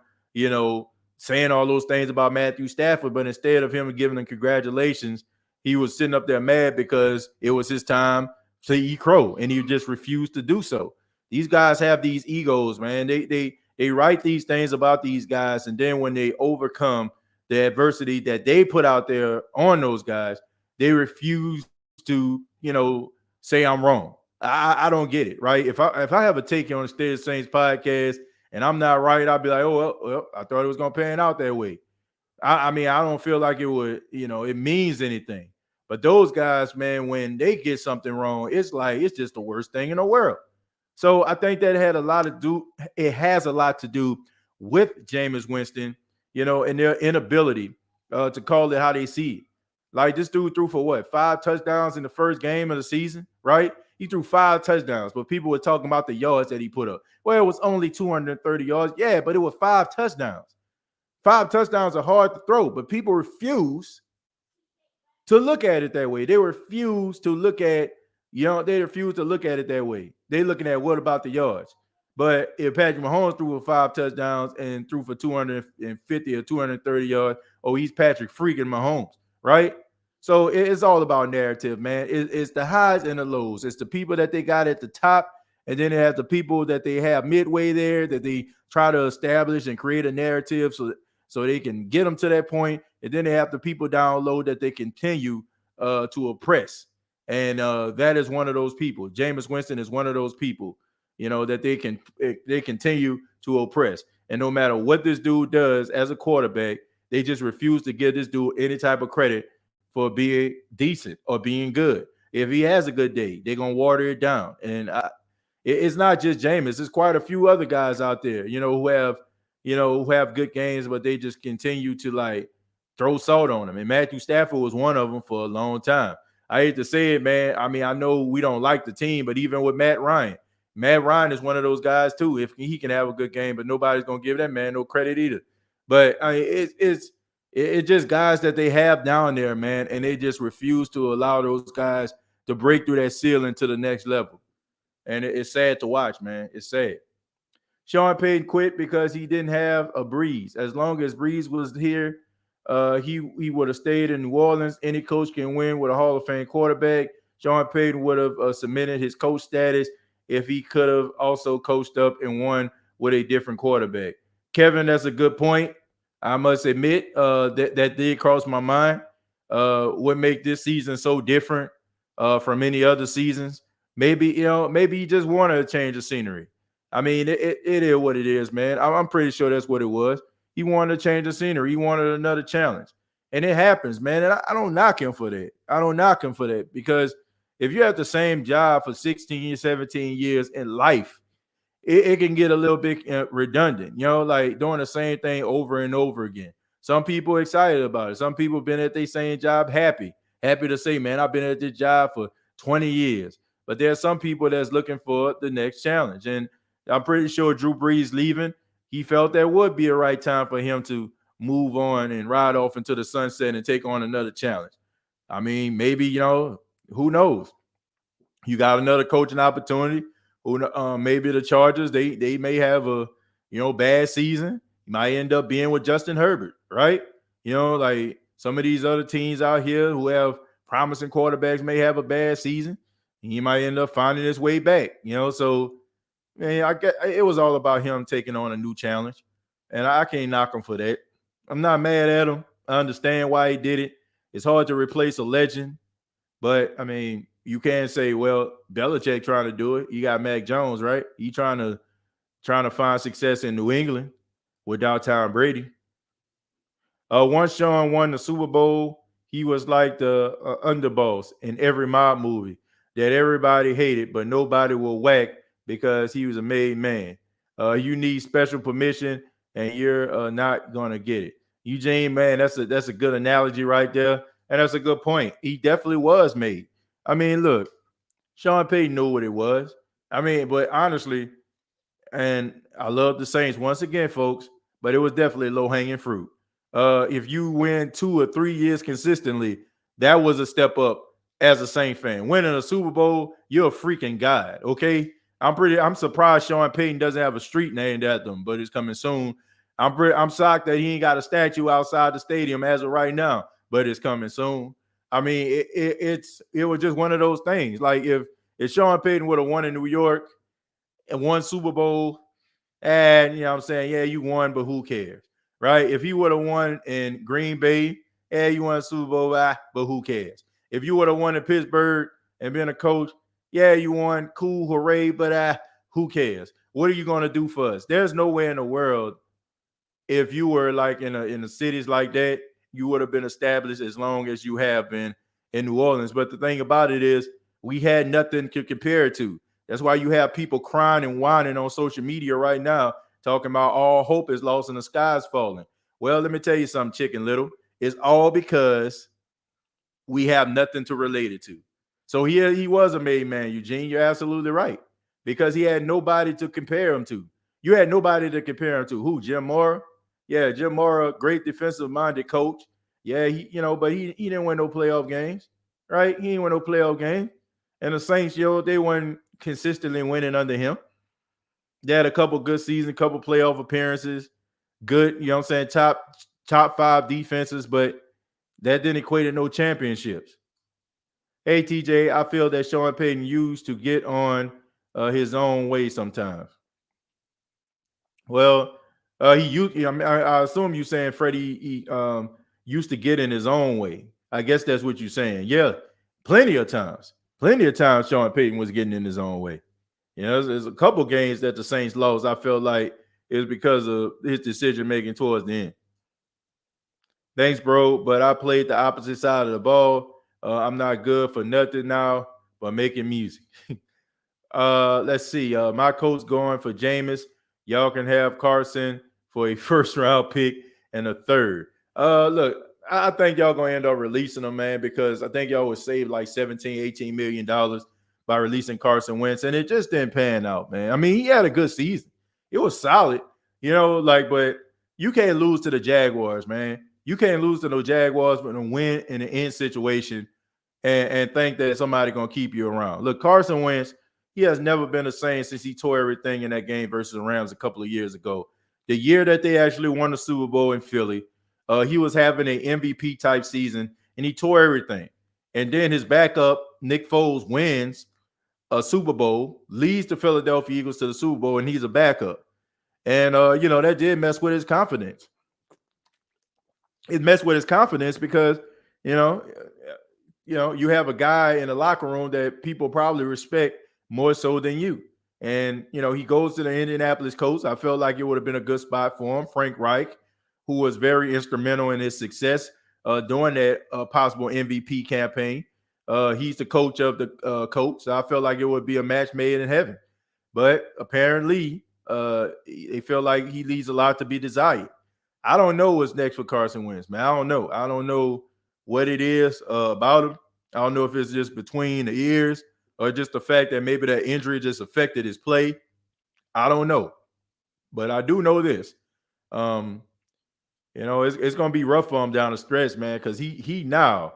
saying all those things about Matthew Stafford, but instead of him giving him congratulations, he was sitting up there mad because it was his time to eat crow, and he just refused to do so. These guys have these egos, man. They write these things about these guys, and then when they overcome the adversity that they put out there on those guys, they refuse to, say I'm wrong. I don't get it, right? If I have a take on the State of the Saints podcast and I'm not right, I'll be like, oh, well, I thought it was going to pan out that way. I mean, I don't feel like it would, it means anything. But those guys, man, when they get something wrong, it's like it's just the worst thing in the world. So I think that it has a lot to do with Jameis Winston, and their inability to call it how they see it. Like this dude threw for what, 5 touchdowns in the first game of the season, right? He threw 5 touchdowns, but people were talking about the yards that he put up. Well, it was only 230 yards. Yeah, but it was 5 touchdowns. 5 touchdowns are hard to throw, but people refuse to look at it that way. They refuse to look at, they refuse to look at it that way. They're looking at what about the yards. But if Patrick Mahomes threw for 5 touchdowns and threw for 250 or 230 yards, oh, he's Patrick freaking Mahomes, right? So it's all about narrative, man. It's the highs and the lows. It's the people that they got at the top, and then they have the people that they have midway there that they try to establish and create a narrative so they can get them to that point. And then they have the people down low that they continue to oppress. And that is one of those people. Jameis Winston is one of those people, that they continue to oppress. And no matter what this dude does as a quarterback, they just refuse to give this dude any type of credit for being decent or being good. If he has a good day, they're going to water it down. And it's not just Jameis. There's quite a few other guys out there, who have good games, but they just continue to like throw salt on them. And Matthew Stafford was one of them for a long time. I hate to say it, man. I mean, I know we don't like the team, but even with Matt Ryan is one of those guys too. If he can have a good game, but nobody's going to give that man no credit either. But I mean, it's just guys that they have down there, man, and they just refuse to allow those guys to break through that ceiling to the next level. And it's sad to watch, man. It's sad. Sean Payton quit because he didn't have a Breeze. As long as Breeze was here, he would have stayed in New Orleans. Any coach can win with a Hall of Fame quarterback. Sean Payton would have cemented his coach status if he could have also coached up and won with a different quarterback. Kevin, that's a good point. I must admit that did cross my mind. What make this season so different from any other seasons? Maybe he just wanted a change of scenery. I mean, it is what it is, man. I'm pretty sure that's what it was. He wanted to change the scenery. He wanted another challenge. And it happens, man. And I don't knock him for that. I don't knock him for that because if you have the same job for 16, 17 years in life, it can get a little bit redundant, like doing the same thing over and over again. Some people are excited about it. Some people have been at their same job happy to say, man, I've been at this job for 20 years. But there are some people that's looking for the next challenge. And I'm pretty sure Drew Brees leaving, he felt that would be a right time for him to move on and ride off into the sunset and take on another challenge. I mean, maybe, who knows? You got another coaching opportunity. Maybe the Chargers, they may have a, bad season. You might end up being with Justin Herbert, right? Like some of these other teams out here who have promising quarterbacks may have a bad season. And he might end up finding his way back, So, man, I get it was all about him taking on a new challenge. And I can't knock him for that. I'm not mad at him. I understand why he did it. It's hard to replace a legend. But, I mean, you can't say, well, Belichick trying to do it. You got Mac Jones, right? He trying to find success in New England without Tom Brady. Once Sean won the Super Bowl, he was like the underboss in every mob movie that everybody hated, but nobody will whack because he was a made man. You need special permission, and you're not going to get it. Eugene, man, that's a good analogy right there, and that's a good point. He definitely was made. I mean, look, Sean Payton knew what it was. I mean, but honestly, and I love the Saints once again, folks, but it was definitely low-hanging fruit. If you win 2 or 3 years consistently, that was a step up as a Saints fan. Winning a Super Bowl, you're a freaking god, okay? I'm surprised Sean Payton doesn't have a street named after him, but it's coming soon. I'm shocked that he ain't got a statue outside the stadium as of right now, but it's coming soon. I mean, it was just one of those things. Like if Sean Payton would have won in New York and won Super Bowl, and you know what I'm saying, yeah, you won, but who cares, right? If he would have won in Green Bay, yeah, you won Super Bowl, but who cares? If you would have won in Pittsburgh and been a coach, yeah, you won, cool, hooray, but who cares? What are you going to do for us? There's nowhere in the world, if you were like in the cities like that, you would have been established as long as you have been in New Orleans. But the thing about it is we had nothing to compare it to. That's why you have people crying and whining on social media right now, talking about all hope is lost and the sky's falling. Well, let me tell you something, Chicken Little. It's all because we have nothing to relate it to. So he was a made man, Eugene. You're absolutely right. Because he had nobody to compare him to. You had nobody to compare him to. Who? Jim Mora? Yeah, Jim Mora, great defensive-minded coach. Yeah, but he didn't win no playoff games, right? He didn't win no playoff game. And the Saints, they weren't consistently winning under him. They had a couple good seasons, couple playoff appearances, good, top 5 defenses, but that didn't equate to no championships. Hey, TJ, I feel that Sean Payton used to get on his own way sometimes. Well, he used. I assume you're saying Freddie used to get in his own way. I guess that's what you're saying. Yeah, plenty of times. Sean Payton was getting in his own way. There's a couple games that the Saints lost. I felt like it was because of his decision making towards the end. Thanks, bro. But I played the opposite side of the ball. I'm not good for nothing now but making music. Let's see. My coach going for Jameis. Y'all can have Carson for a first round pick and a third. Look, I think y'all gonna end up releasing him, man, because I think y'all would save like $17-18 million by releasing Carson Wentz, and it just didn't pan out, man. I mean, he had a good season. It was solid, but you can't lose to the Jaguars, man. You can't lose to no Jaguars with a win in an end situation and think that somebody's going to keep you around. Look, Carson Wentz, he has never been the same since he tore everything in that game versus the Rams a couple of years ago. The year that they actually won the Super Bowl in Philly, he was having an MVP-type season, and he tore everything. And then his backup, Nick Foles, wins a Super Bowl, leads the Philadelphia Eagles to the Super Bowl, and he's a backup. And, that did mess with his confidence. It messed with his confidence because, you have a guy in the locker room that people probably respect more so than you. And, he goes to the Indianapolis Colts. I felt like it would have been a good spot for him. Frank Reich, who was very instrumental in his success during that possible MVP campaign. He's the coach of the Colts. So I felt like it would be a match made in heaven. But apparently, they feel like he leaves a lot to be desired. I don't know what's next for Carson Wentz, man. I don't know what it is about him. I don't know if it's just between the ears or just the fact that maybe that injury just affected his play. I don't know. But I do know this. It's going to be rough for him down the stretch, man, because he now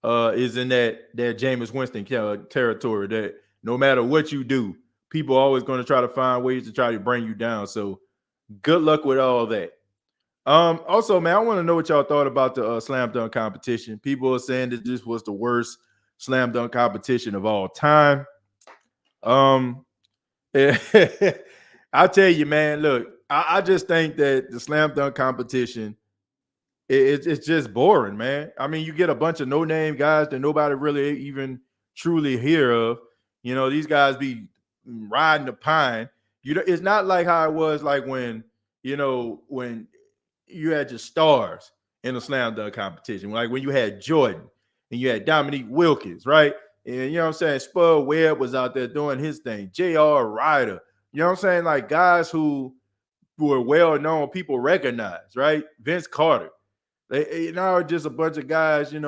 is in that Jameis Winston territory that no matter what you do, people are always going to try to find ways to try to bring you down. So good luck with all that. Also, man, I want to know what y'all thought about the slam dunk competition. People are saying that this was the worst slam dunk competition of all time. I'll tell you, man, look, I just think that the slam dunk competition, it's just boring, man. I mean, you get a bunch of no-name guys that nobody really even truly hear of. These guys be riding the pine. It's not like how it was like when you had your stars in the slam dunk competition, like when you had Jordan and you had Dominique Wilkins, right? And Spud Webb was out there doing his thing, J.R. Ryder, like guys who were well known, people recognize, right? Vince Carter. They just a bunch of guys, dude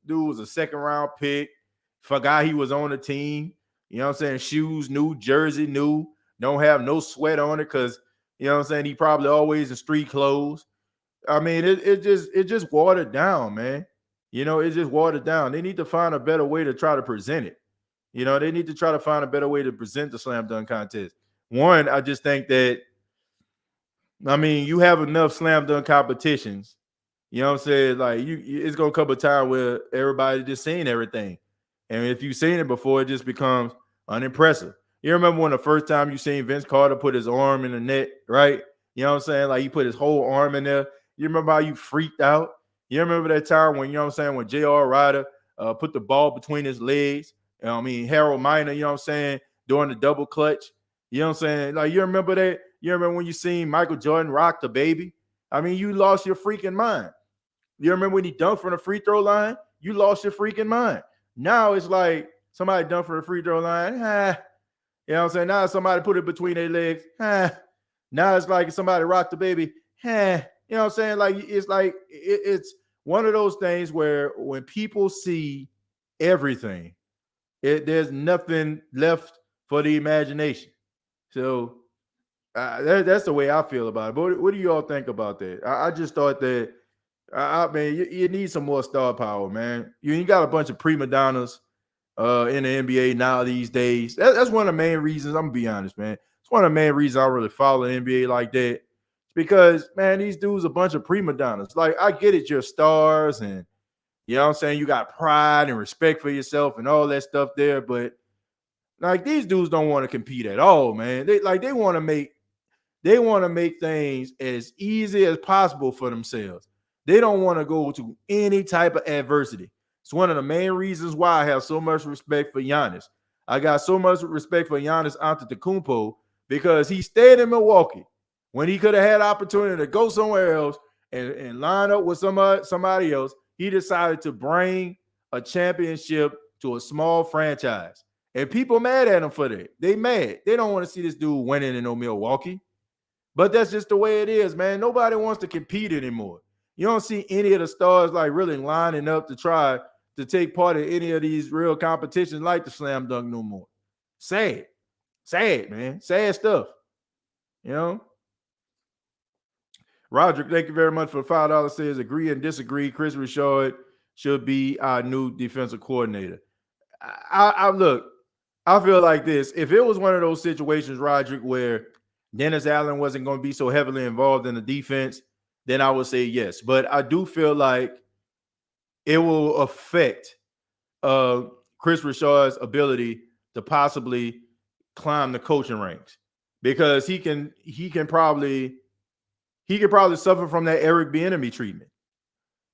was a second round pick, forgot he was on the team, shoes new, jersey new, don't have no sweat on it because, he probably always in street clothes. I mean, it just watered down, man. It's just watered down. They need to find a better way to try to present it. They need to try to find a better way to present the slam dunk contest. One, I just think that, you have enough slam dunk competitions. Like it's gonna come a time where everybody just saying everything, and if you've seen it before, it just becomes unimpressive. You remember when the first time you seen Vince Carter put his arm in the net, right? Like he put his whole arm in there. You remember how you freaked out? You remember that time when, when J.R. Ryder put the ball between his legs? Harold Miner, doing the double clutch. Like, you remember that? You remember when you seen Michael Jordan rock the baby? You lost your freaking mind. You remember when he dunked from the free throw line? You lost your freaking mind. Now it's like somebody dunked from the free throw line. Now somebody put it between their legs. Now it's like somebody rocked the baby. Like it's one of those things where when people see everything, there's nothing left for the imagination. So that's the way I feel about it. But what do you all think about that? I just thought that, I mean, you need some more star power, man. You got a bunch of prima donnas in the NBA now these days. That's one of the main reasons. I'm gonna be honest, man. It's one of the main reasons I really follow the NBA like that. It's because, man, these dudes are a bunch of prima donnas. Like, I get it, you're stars, and you know what I'm saying, you got pride and respect for yourself and all that stuff there, but like, these dudes don't want to compete at all, man. They want to make things as easy as possible for themselves. They don't want to go to any type of adversity. It's one of the main reasons why I have so much respect for Giannis. I got so much respect for Giannis Antetokounmpo because he stayed in Milwaukee when he could have had opportunity to go somewhere else and line up with somebody else. He decided to bring a championship to a small franchise. And people mad at him for that. They mad. They don't want to see this dude winning in Milwaukee. But that's just the way it is, man. Nobody wants to compete anymore. You don't see any of the stars like really lining up to try to take part in any of these real competitions like the slam dunk no more. Sad, man. Sad stuff. You know? Roderick, thank you very much for the $5. Says agree and disagree. Chris Richard should be our new defensive coordinator. I look, I feel like this. If it was one of those situations, Roderick, where Dennis Allen wasn't going to be so heavily involved in the defense, then I would say yes. But I do feel like it will affect Chris Richard's ability to possibly climb the coaching ranks, because he could probably suffer from that Eric Bieniemy treatment.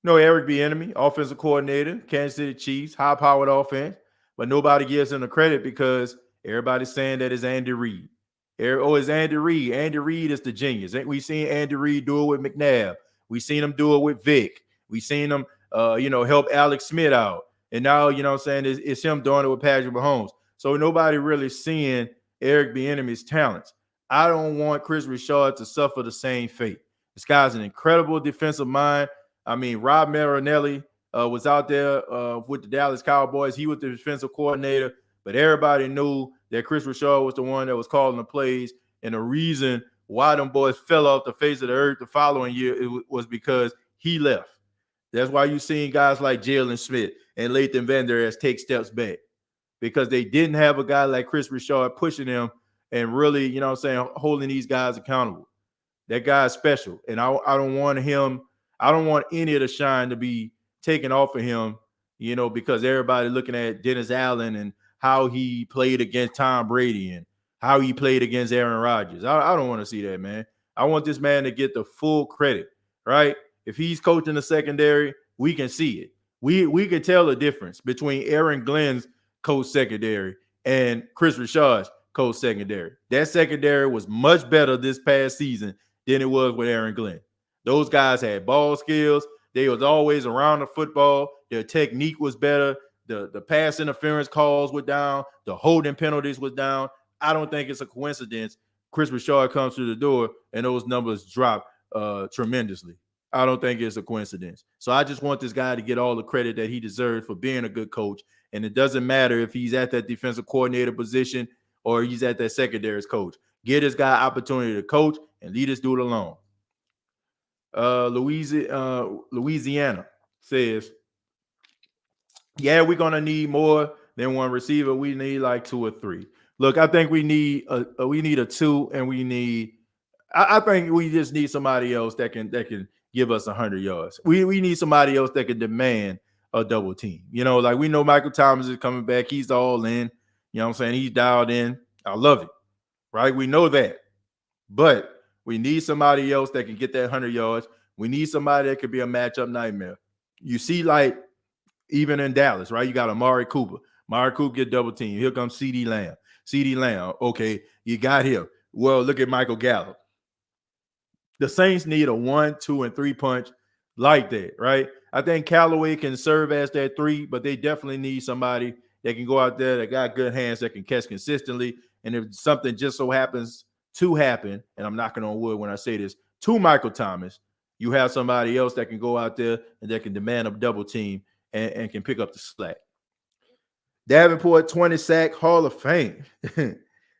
No, Eric Bieniemy, offensive coordinator, Kansas City Chiefs, high-powered offense, but nobody gives him the credit because everybody's saying that it's Andy Reid. It's Andy Reid. Andy Reid is the genius. We've seen Andy Reid do it with McNabb. We've seen him do it with Vic. We've seen him, help Alex Smith out. And now, you know what I'm saying, it's him doing it with Patrick Mahomes. So nobody really seeing Eric Bieniemy's talents. I don't want Chris Richard to suffer the same fate. This guy's an incredible defensive mind. I mean, Rob Marinelli was out there with the Dallas Cowboys. He was the defensive coordinator, but everybody knew that Chris Richard was the one that was calling the plays. And the reason why them boys fell off the face of the earth the following year was because he left. That's why you seen guys like Jalen Smith and Lathan Van Der Esch take steps back, because they didn't have a guy like Chris Richard pushing them and really, you know what I'm saying, holding these guys accountable. That guy's special. And I don't want him. I don't want any of the shine to be taken off of him, because everybody looking at Dennis Allen and how he played against Tom Brady and how he played against Aaron Rodgers. I don't want to see that, man. I want this man to get the full credit, right? If he's coaching the secondary, we can see it. We can tell the difference between Aaron Glenn's coach secondary and Chris Richard's coach secondary. That secondary was much better this past season than it was with Aaron Glenn. Those guys had ball skills. They was always around the football. Their technique was better. The pass interference calls were down. The holding penalties was down. I don't think it's a coincidence Chris Richard comes through the door and those numbers drop tremendously. I don't think it's a coincidence. So I just want this guy to get all the credit that he deserves for being a good coach. And it doesn't matter if he's at that defensive coordinator position or he's at that secondary's coach. Get this guy opportunity to coach and lead this dude alone. Louisiana says, yeah, we're going to need more than one receiver. We need like 2 or 3. Look, I think we need a 2, and I think we just need somebody else that can give us 100 yards. We need somebody else that can demand a double team. Like, we know Michael Thomas is coming back. He's all in. You know what I'm saying? He's dialed in. I love it. Right? We know that. But we need somebody else that can get that 100 yards. We need somebody that could be a matchup nightmare. You see, like, even in Dallas, right? You got Amari Cooper. Amari Cooper get double team. Here comes CeeDee Lamb. CeeDee Lamb, okay, you got him. Well, look at Michael Gallup. The Saints need a 1, 2, and 3 punch like that, right? I think Callaway can serve as that 3, but they definitely need somebody that can go out there that got good hands that can catch consistently. And if something just so happens to happen, and I'm knocking on wood when I say this, to Michael Thomas, You have somebody else that can go out there and that can demand a double team and can pick up the slack. Davenport, 20 sack, Hall of Fame.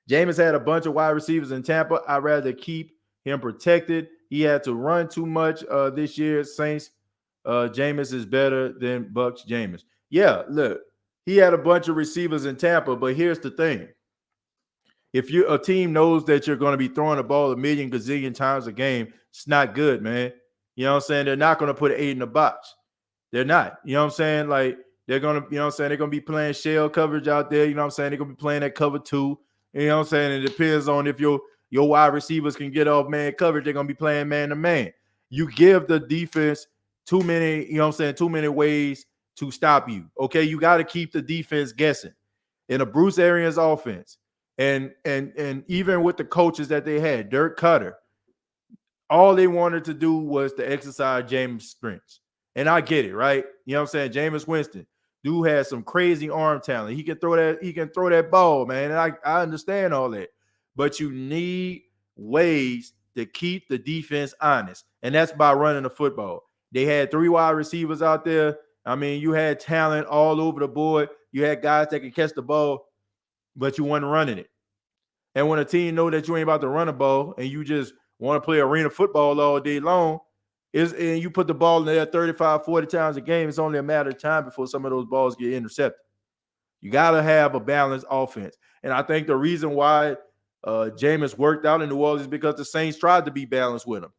Jameis had a bunch of wide receivers in Tampa. I'd rather keep him protected. He had to run too much this year. Saints, Jameis is better than Bucks Jameis. Yeah, look, he had a bunch of receivers in Tampa, but here's the thing. If a team knows that you're going to be throwing the ball a million gazillion times a game, it's not good, man. You know what I'm saying? They're not going to put 8 in the box. They're not. You know what I'm saying? Like, they're going to, you know what I'm saying? They're going to be playing shell coverage out there. You know what I'm saying? They're going to be playing that cover 2. You know what I'm saying? It depends on if your wide receivers can get off man coverage. They're going to be playing man to man. You give the defense too many, you know what I'm saying, too many ways to stop you. Okay, you got to keep the defense guessing. In a Bruce Arians offense, and even with the coaches that they had, Dirk Cutter, all they wanted to do was to exercise Jameis' strengths. And I get it, right? You know what I'm saying? Jameis Winston, dude has some crazy arm talent. He can throw that ball, man. And I understand all that. But you need ways to keep the defense honest. And that's by running the football. They had 3 wide receivers out there. I mean, you had talent all over the board. You had guys that could catch the ball, but you weren't running it. And when a team know that you ain't about to run a ball and you just want to play arena football all day long, and you put the ball in there 35, 40 times a game, it's only a matter of time before some of those balls get intercepted. You got to have a balanced offense. And I think the reason why Jameis worked out in New Orleans is because the Saints tried to be balanced with him.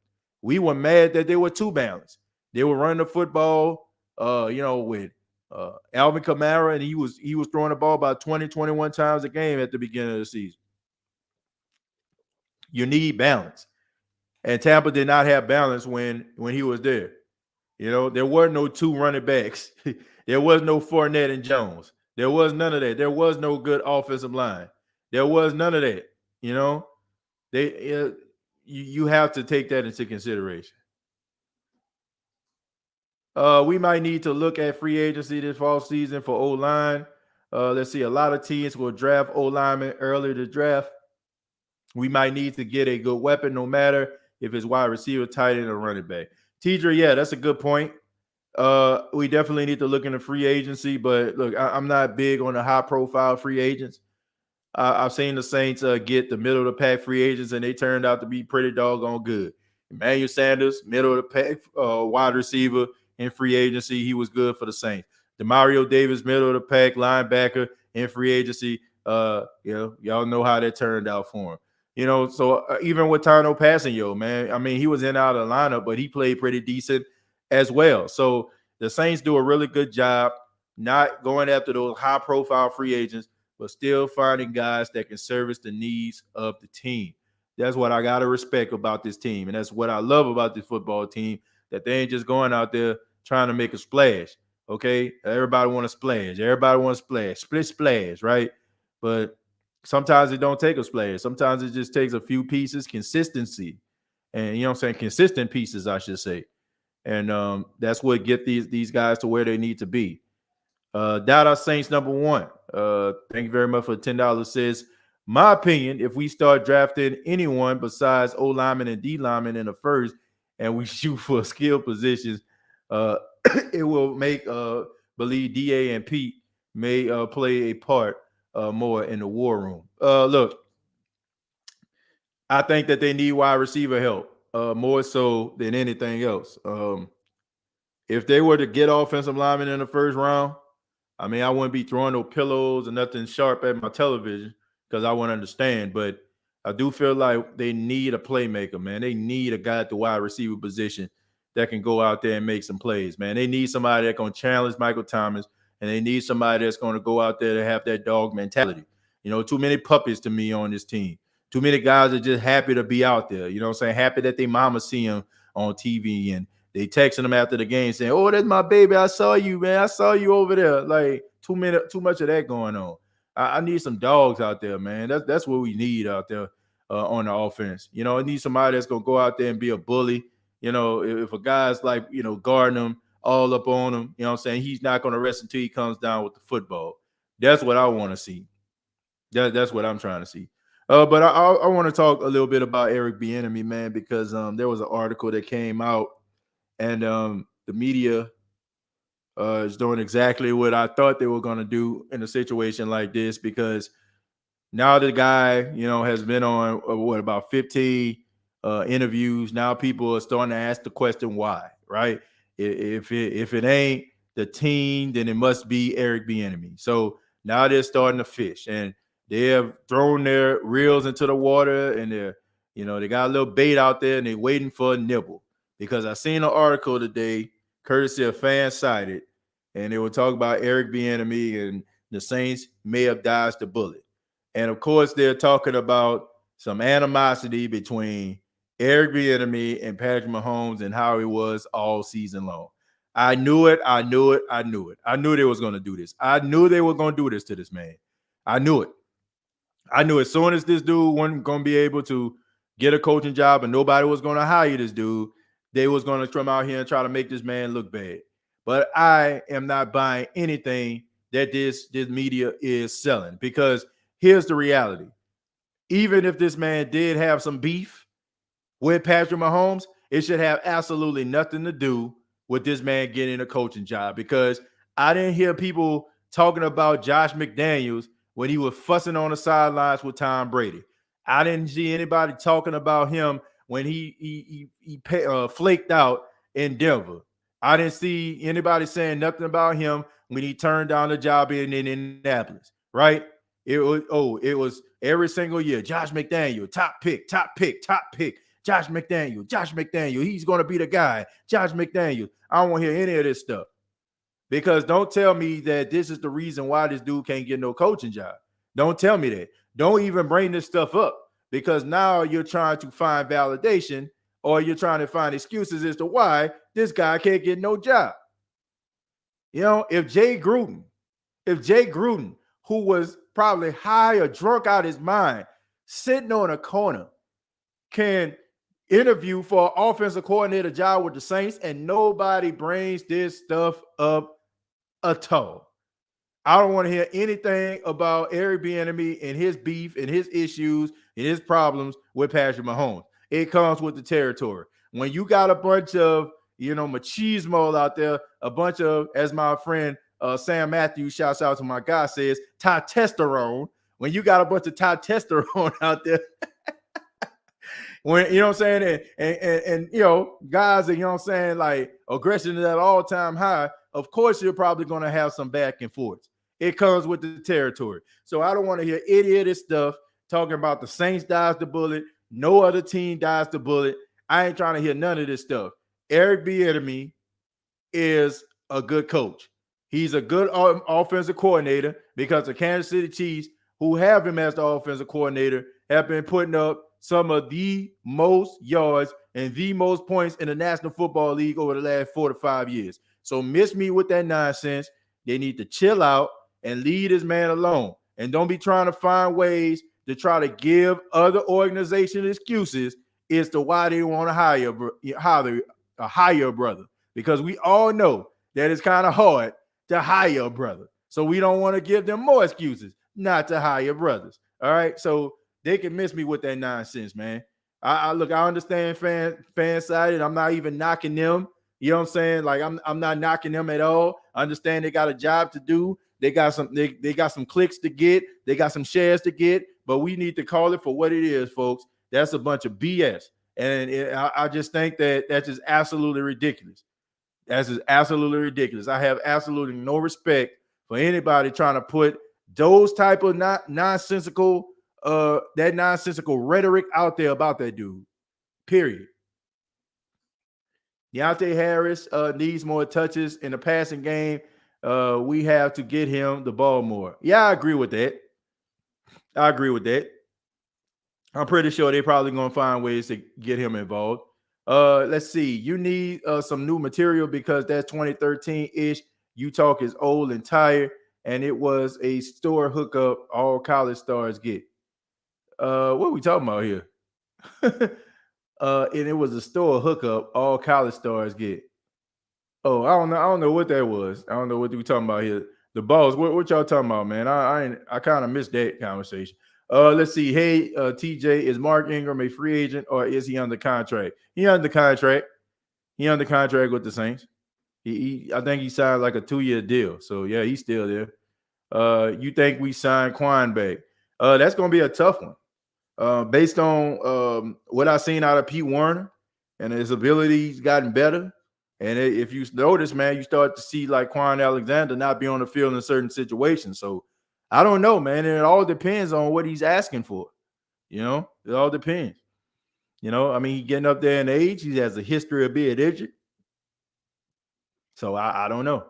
We were mad that they were too balanced. They were running the football, with Alvin Kamara, and he was throwing the ball about 20, 21 times a game at the beginning of the season. You need balance. And Tampa did not have balance when he was there. You know, there were no 2 running backs. There was no Fournette and Jones. There was none of that. There was no good offensive line. There was none of that. You know, you have to take that into consideration. We might need to look at free agency this fall season for O-line. Let's see, a lot of teams will draft O-linemen early to draft. We might need to get a good weapon, no matter if it's wide receiver, tight end, or running back. Tidra, yeah, that's a good point. We definitely need to look into free agency, but look, I'm not big on the high-profile free agents. I've seen the Saints get the middle-of-the-pack free agents, and they turned out to be pretty doggone good. Emmanuel Sanders, middle-of-the-pack wide receiver in free agency. He was good for the Saints. Demario Davis, middle-of-the-pack linebacker in free agency. Y'all know how that turned out for him. You know, so even with Tano Passanio, man, I mean, he was in and out of the lineup, but he played pretty decent as well. So the Saints do a really good job not going after those high-profile free agents, but still finding guys that can service the needs of the team. That's what I got to respect about this team, and that's what I love about this football team, that they ain't just going out there trying to make a splash, okay? Everybody want to splash. Everybody wants to splash. Split splash, right? But sometimes it don't take a splash. Sometimes it just takes a few pieces, consistency. And, you know what I'm saying, consistent pieces, I should say. And that's what get these guys to where they need to be. Dada Saints number 1. Thank you very much for the $10. Says, my opinion, if we start drafting anyone besides O lineman and D lineman in the first, and we shoot for skill positions, it will make believe DA and Pete may play a part more in the war room. Look, I think that they need wide receiver help more so than anything else. If they were to get offensive linemen in the first round, I mean, I wouldn't be throwing no pillows or nothing sharp at my television because I wouldn't understand. But I do feel like they need a playmaker, man. They need a guy at the wide receiver position that can go out there and make some plays, man. They need somebody that's going to challenge Michael Thomas, and they need somebody that's going to go out there to have that dog mentality. You know, too many puppies to me on this team. Too many guys are just happy to be out there. You know what I'm saying? Happy that their mama see him on TV, and they texting them after the game saying, "Oh, that's my baby. I saw you, man. I saw you over there." Like too much of that going on. I need some dogs out there, man. That's what we need out there on the offense. You know, I need somebody that's gonna go out there and be a bully. You know, if a guy's like, you know, guarding him all up on him, you know what I'm saying? He's not gonna rest until he comes down with the football. That's what I want to see. That's what I'm trying to see. But I want to talk a little bit about Eric Bieniemy, man, because there was an article that came out And the media is doing exactly what I thought they were going to do in a situation like this, because now the guy, has been on about 15 interviews. Now people are starting to ask the question why, right? If it ain't the team, then it must be Eric Bieniemy. So now they're starting to fish, and they have thrown their reels into the water, and they got a little bait out there, and they're waiting for a nibble. Because I seen an article today, courtesy of Fansided, and they were talking about Eric Bieniemy and the Saints may have dodged the bullet. And of course, they're talking about some animosity between Eric Bieniemy and Patrick Mahomes and how he was all season long. I knew it. I knew it. I knew it. I knew they was going to do this. I knew they were going to do this to this man. I knew it. I knew as soon as this dude wasn't going to be able to get a coaching job and nobody was going to hire this dude, they was going to come out here and try to make this man look bad. But I am not buying anything that this media is selling, because here's the reality. Even if this man did have some beef with Patrick Mahomes, it should have absolutely nothing to do with this man getting a coaching job, because I didn't hear people talking about Josh McDaniels when he was fussing on the sidelines with Tom Brady. I didn't see anybody talking about him when he flaked out in Denver. I didn't see anybody saying nothing about him when he turned down the job in Indianapolis, right? It was every single year. Josh McDaniel, top pick. Josh McDaniel, he's going to be the guy. Josh McDaniel. I don't want to hear any of this stuff. Because don't tell me that this is the reason why this dude can't get no coaching job. Don't tell me that. Don't even bring this stuff up, because now you're trying to find validation, or you're trying to find excuses as to why this guy can't get no job. If Jay Gruden, who was probably high or drunk out his mind, sitting on a corner, can interview for an offensive coordinator job with the Saints, and nobody brings this stuff up at all. I don't want to hear anything about Eric Bieniemy and his beef and his issues and his problems with Patrick Mahomes. It comes with the territory. When you got a bunch of, machismo out there, a bunch of, as my friend Sam Matthews, shouts out to my guy, says, testosterone. When you got a bunch of testosterone out there, when what I'm saying, and guys are, like aggression is at all-time high, of course you're probably going to have some back and forth. It comes with the territory. So I don't want to hear any of this stuff talking about the Saints dodged the bullet, no other team dodged the bullet. I ain't trying to hear none of this stuff. Eric Bieniemy is a good coach. He's a good offensive coordinator, because the Kansas City Chiefs, who have him as the offensive coordinator, have been putting up some of the most yards and the most points in the National Football League over the last 4 to 5 years. So miss me with that nonsense. They need to chill out and leave this man alone. And don't be trying to find ways to try to give other organizations excuses as to why they want to hire a brother. Because we all know that it's kind of hard to hire a brother. So we don't want to give them more excuses not to hire brothers. All right. So they can miss me with that nonsense, man. I understand fan sided. I'm not even knocking them. You know what I'm saying? Like I'm not knocking them at all. I understand they got a job to do. They got some clicks to get. They got some shares to get. But we need to call it for what it is, folks. That's a bunch of BS. And I just think that's just absolutely ridiculous. That's just absolutely ridiculous. I have absolutely no respect for anybody trying to put those type of nonsensical rhetoric out there about that dude. Period. Deontay Harris needs more touches in the passing game. We have to get him the ball more. Yeah, I agree with that. I'm pretty sure they're probably going to find ways to get him involved. Let's see. You need some new material, because that's 2013-ish. You talk is old and tired, and it was a store hookup all college stars get. What are we talking about here? And it was a store hookup all college stars get. Oh, I don't know what that was. I don't know what we talking about here. The balls. What y'all talking about, man? I kind of missed that conversation. Let's see. Hey, TJ, is Mark Ingram a free agent or is he under contract? He under contract. He under contract with the Saints. I think he signed like a 2-year deal. So yeah, he's still there. You think we signed Quan back? That's gonna be a tough one. Based on what I've seen out of Pete Werner and his ability's gotten better. And if you notice, man, you start to see like Quan Alexander not be on the field in certain situations. So I don't know, man. And it all depends on what he's asking for. It all depends. I mean, he's getting up there in age. He has a history of being injured. So I don't know.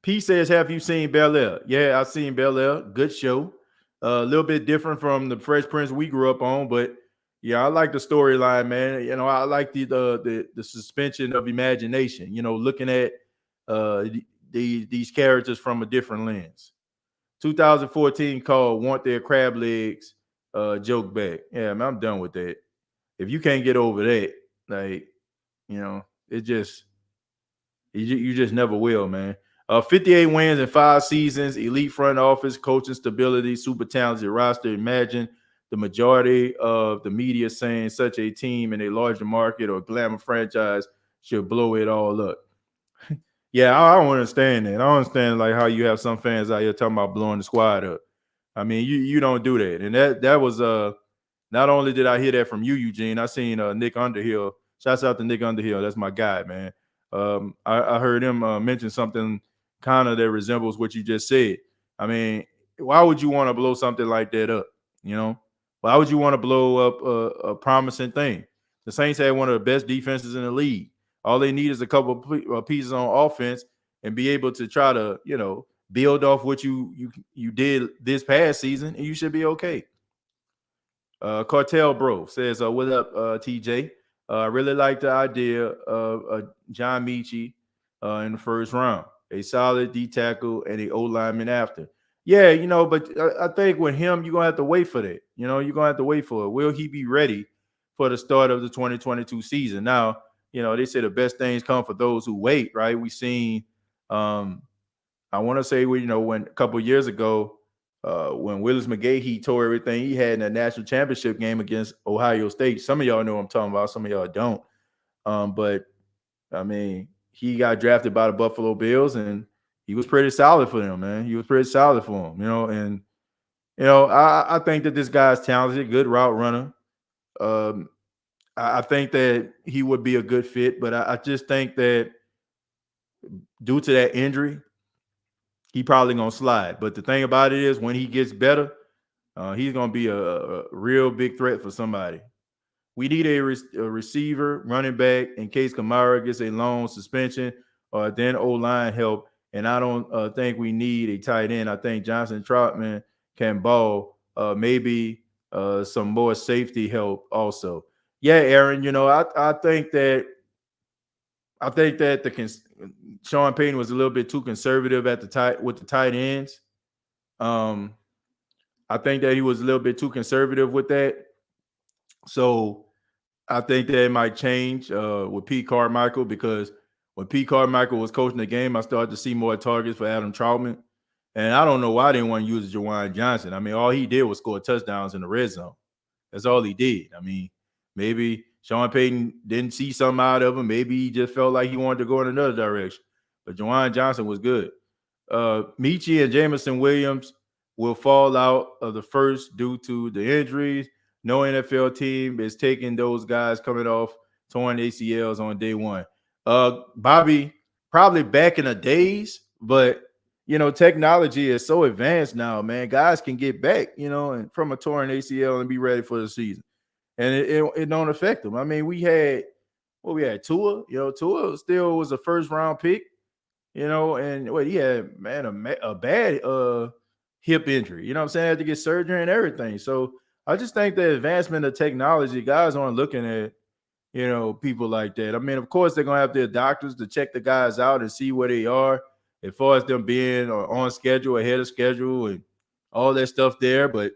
P says, have you seen Bel Air? Yeah, I've seen Bel Air. Good show. A little bit different from the Fresh Prince we grew up on, but yeah, I like the storyline, man. I like the suspension of imagination. Looking at these characters from a different lens. 2014 called "Want Their Crab Legs" joke back. Yeah, man, I'm done with that. If you can't get over that, like, it just you just never will, man. 58 wins in 5 seasons, elite front office, coaching stability, super talented roster. Imagine the majority of the media saying such a team in a larger market or glamour franchise should blow it all up. Yeah, I don't understand that. I don't understand like how you have some fans out here talking about blowing the squad up. I mean, you don't do that. And that was not only did I hear that from you, Eugene, I seen Nick Underhill. Shouts out to Nick Underhill. That's my guy, man. I heard him mention something kind of that resembles what you just said. I mean, why would you want to blow something like that up? Why would you want to blow up a promising thing? The Saints had one of the best defenses in the league. All they need is a couple of pieces on offense and be able to try to, build off what you did this past season, and you should be okay. Cartel Bro says, what up, TJ? I really like the idea of John Michie in the first round. A solid D tackle and a O lineman after. Yeah, but I think with him, you're going to have to wait for that. You're going to have to wait for it. Will he be ready for the start of the 2022 season? Now, they say the best things come for those who wait, right? We seen, I want to say, when a couple of years ago, when Willis McGahee tore everything he had in a national championship game against Ohio State. Some of y'all know what I'm talking about. Some of y'all don't. But, I mean, he got drafted by the Buffalo Bills, and he was pretty solid for them, man. He was pretty solid for them, and, I think that this guy's talented, good route runner. I think that he would be a good fit, but I just think that due to that injury, he probably going to slide. But the thing about it is when he gets better, he's going to be a real big threat for somebody. We need a receiver, running back, in case Kamara gets a long suspension or then O-line help. And I don't think we need a tight end. I think Johnson Troutman can ball. Maybe some more safety help also. Yeah, Aaron, I think that Sean Payton was a little bit too conservative with the tight ends. I think that he was a little bit too conservative with that. So I think that it might change with Pete Carmichael, because when Pete Carmichael was coaching the game, I started to see more targets for Adam Troutman. And I don't know why they didn't want to use Juwan Johnson. I mean, all he did was score touchdowns in the red zone. That's all he did. I mean, maybe Sean Payton didn't see something out of him. Maybe he just felt like he wanted to go in another direction. But Juwan Johnson was good. Michie and Jameson Williams will fall out of the first due to the injuries. No NFL team is taking those guys coming off torn ACLs on day one. Bobby, probably back in the days, but technology is so advanced now, man. Guys can get back, and from a torn ACL and be ready for the season, and it don't affect them. I mean, we had Tua. Tua still was a first round pick, and he had, man, a bad hip injury. You know what I'm saying? Had to get surgery and everything. So I just think the advancement of technology, guys aren't looking at people like that. I mean, of course, they're gonna have their doctors to check the guys out and see where they are as far as them being on schedule, ahead of schedule, and all that stuff there. But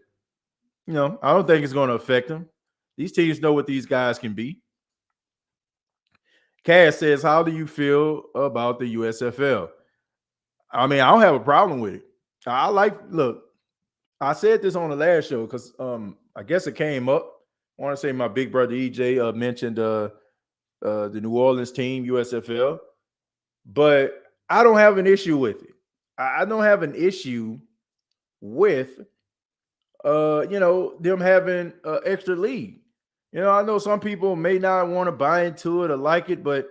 I don't think it's going to affect them. These teams know what these guys can be. Cass says, how do you feel about the USFL? I mean, I don't have a problem with it. Look, I said this on the last show because I guess it came up. I want to say my big brother EJ mentioned the New Orleans team, USFL, but I don't have an issue with it. I don't have an issue with them having extra league. I know some people may not want to buy into it or like it, but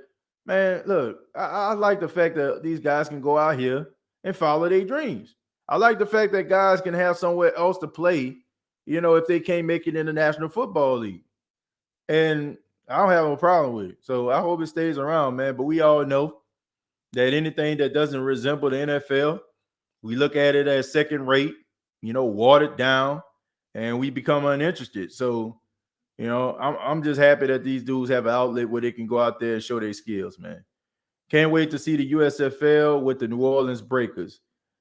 man, look, I like the fact that these guys can go out here and follow their dreams. I like the fact that guys can have somewhere else to play, if they can't make it in the National Football League. And I don't have a problem with it. So I hope it stays around, man. But we all know that anything that doesn't resemble the NFL, we look at it as second rate, watered down, and we become uninterested. So, I'm just happy that these dudes have an outlet where they can go out there and show their skills, man. Can't wait to see the USFL with the New Orleans Breakers.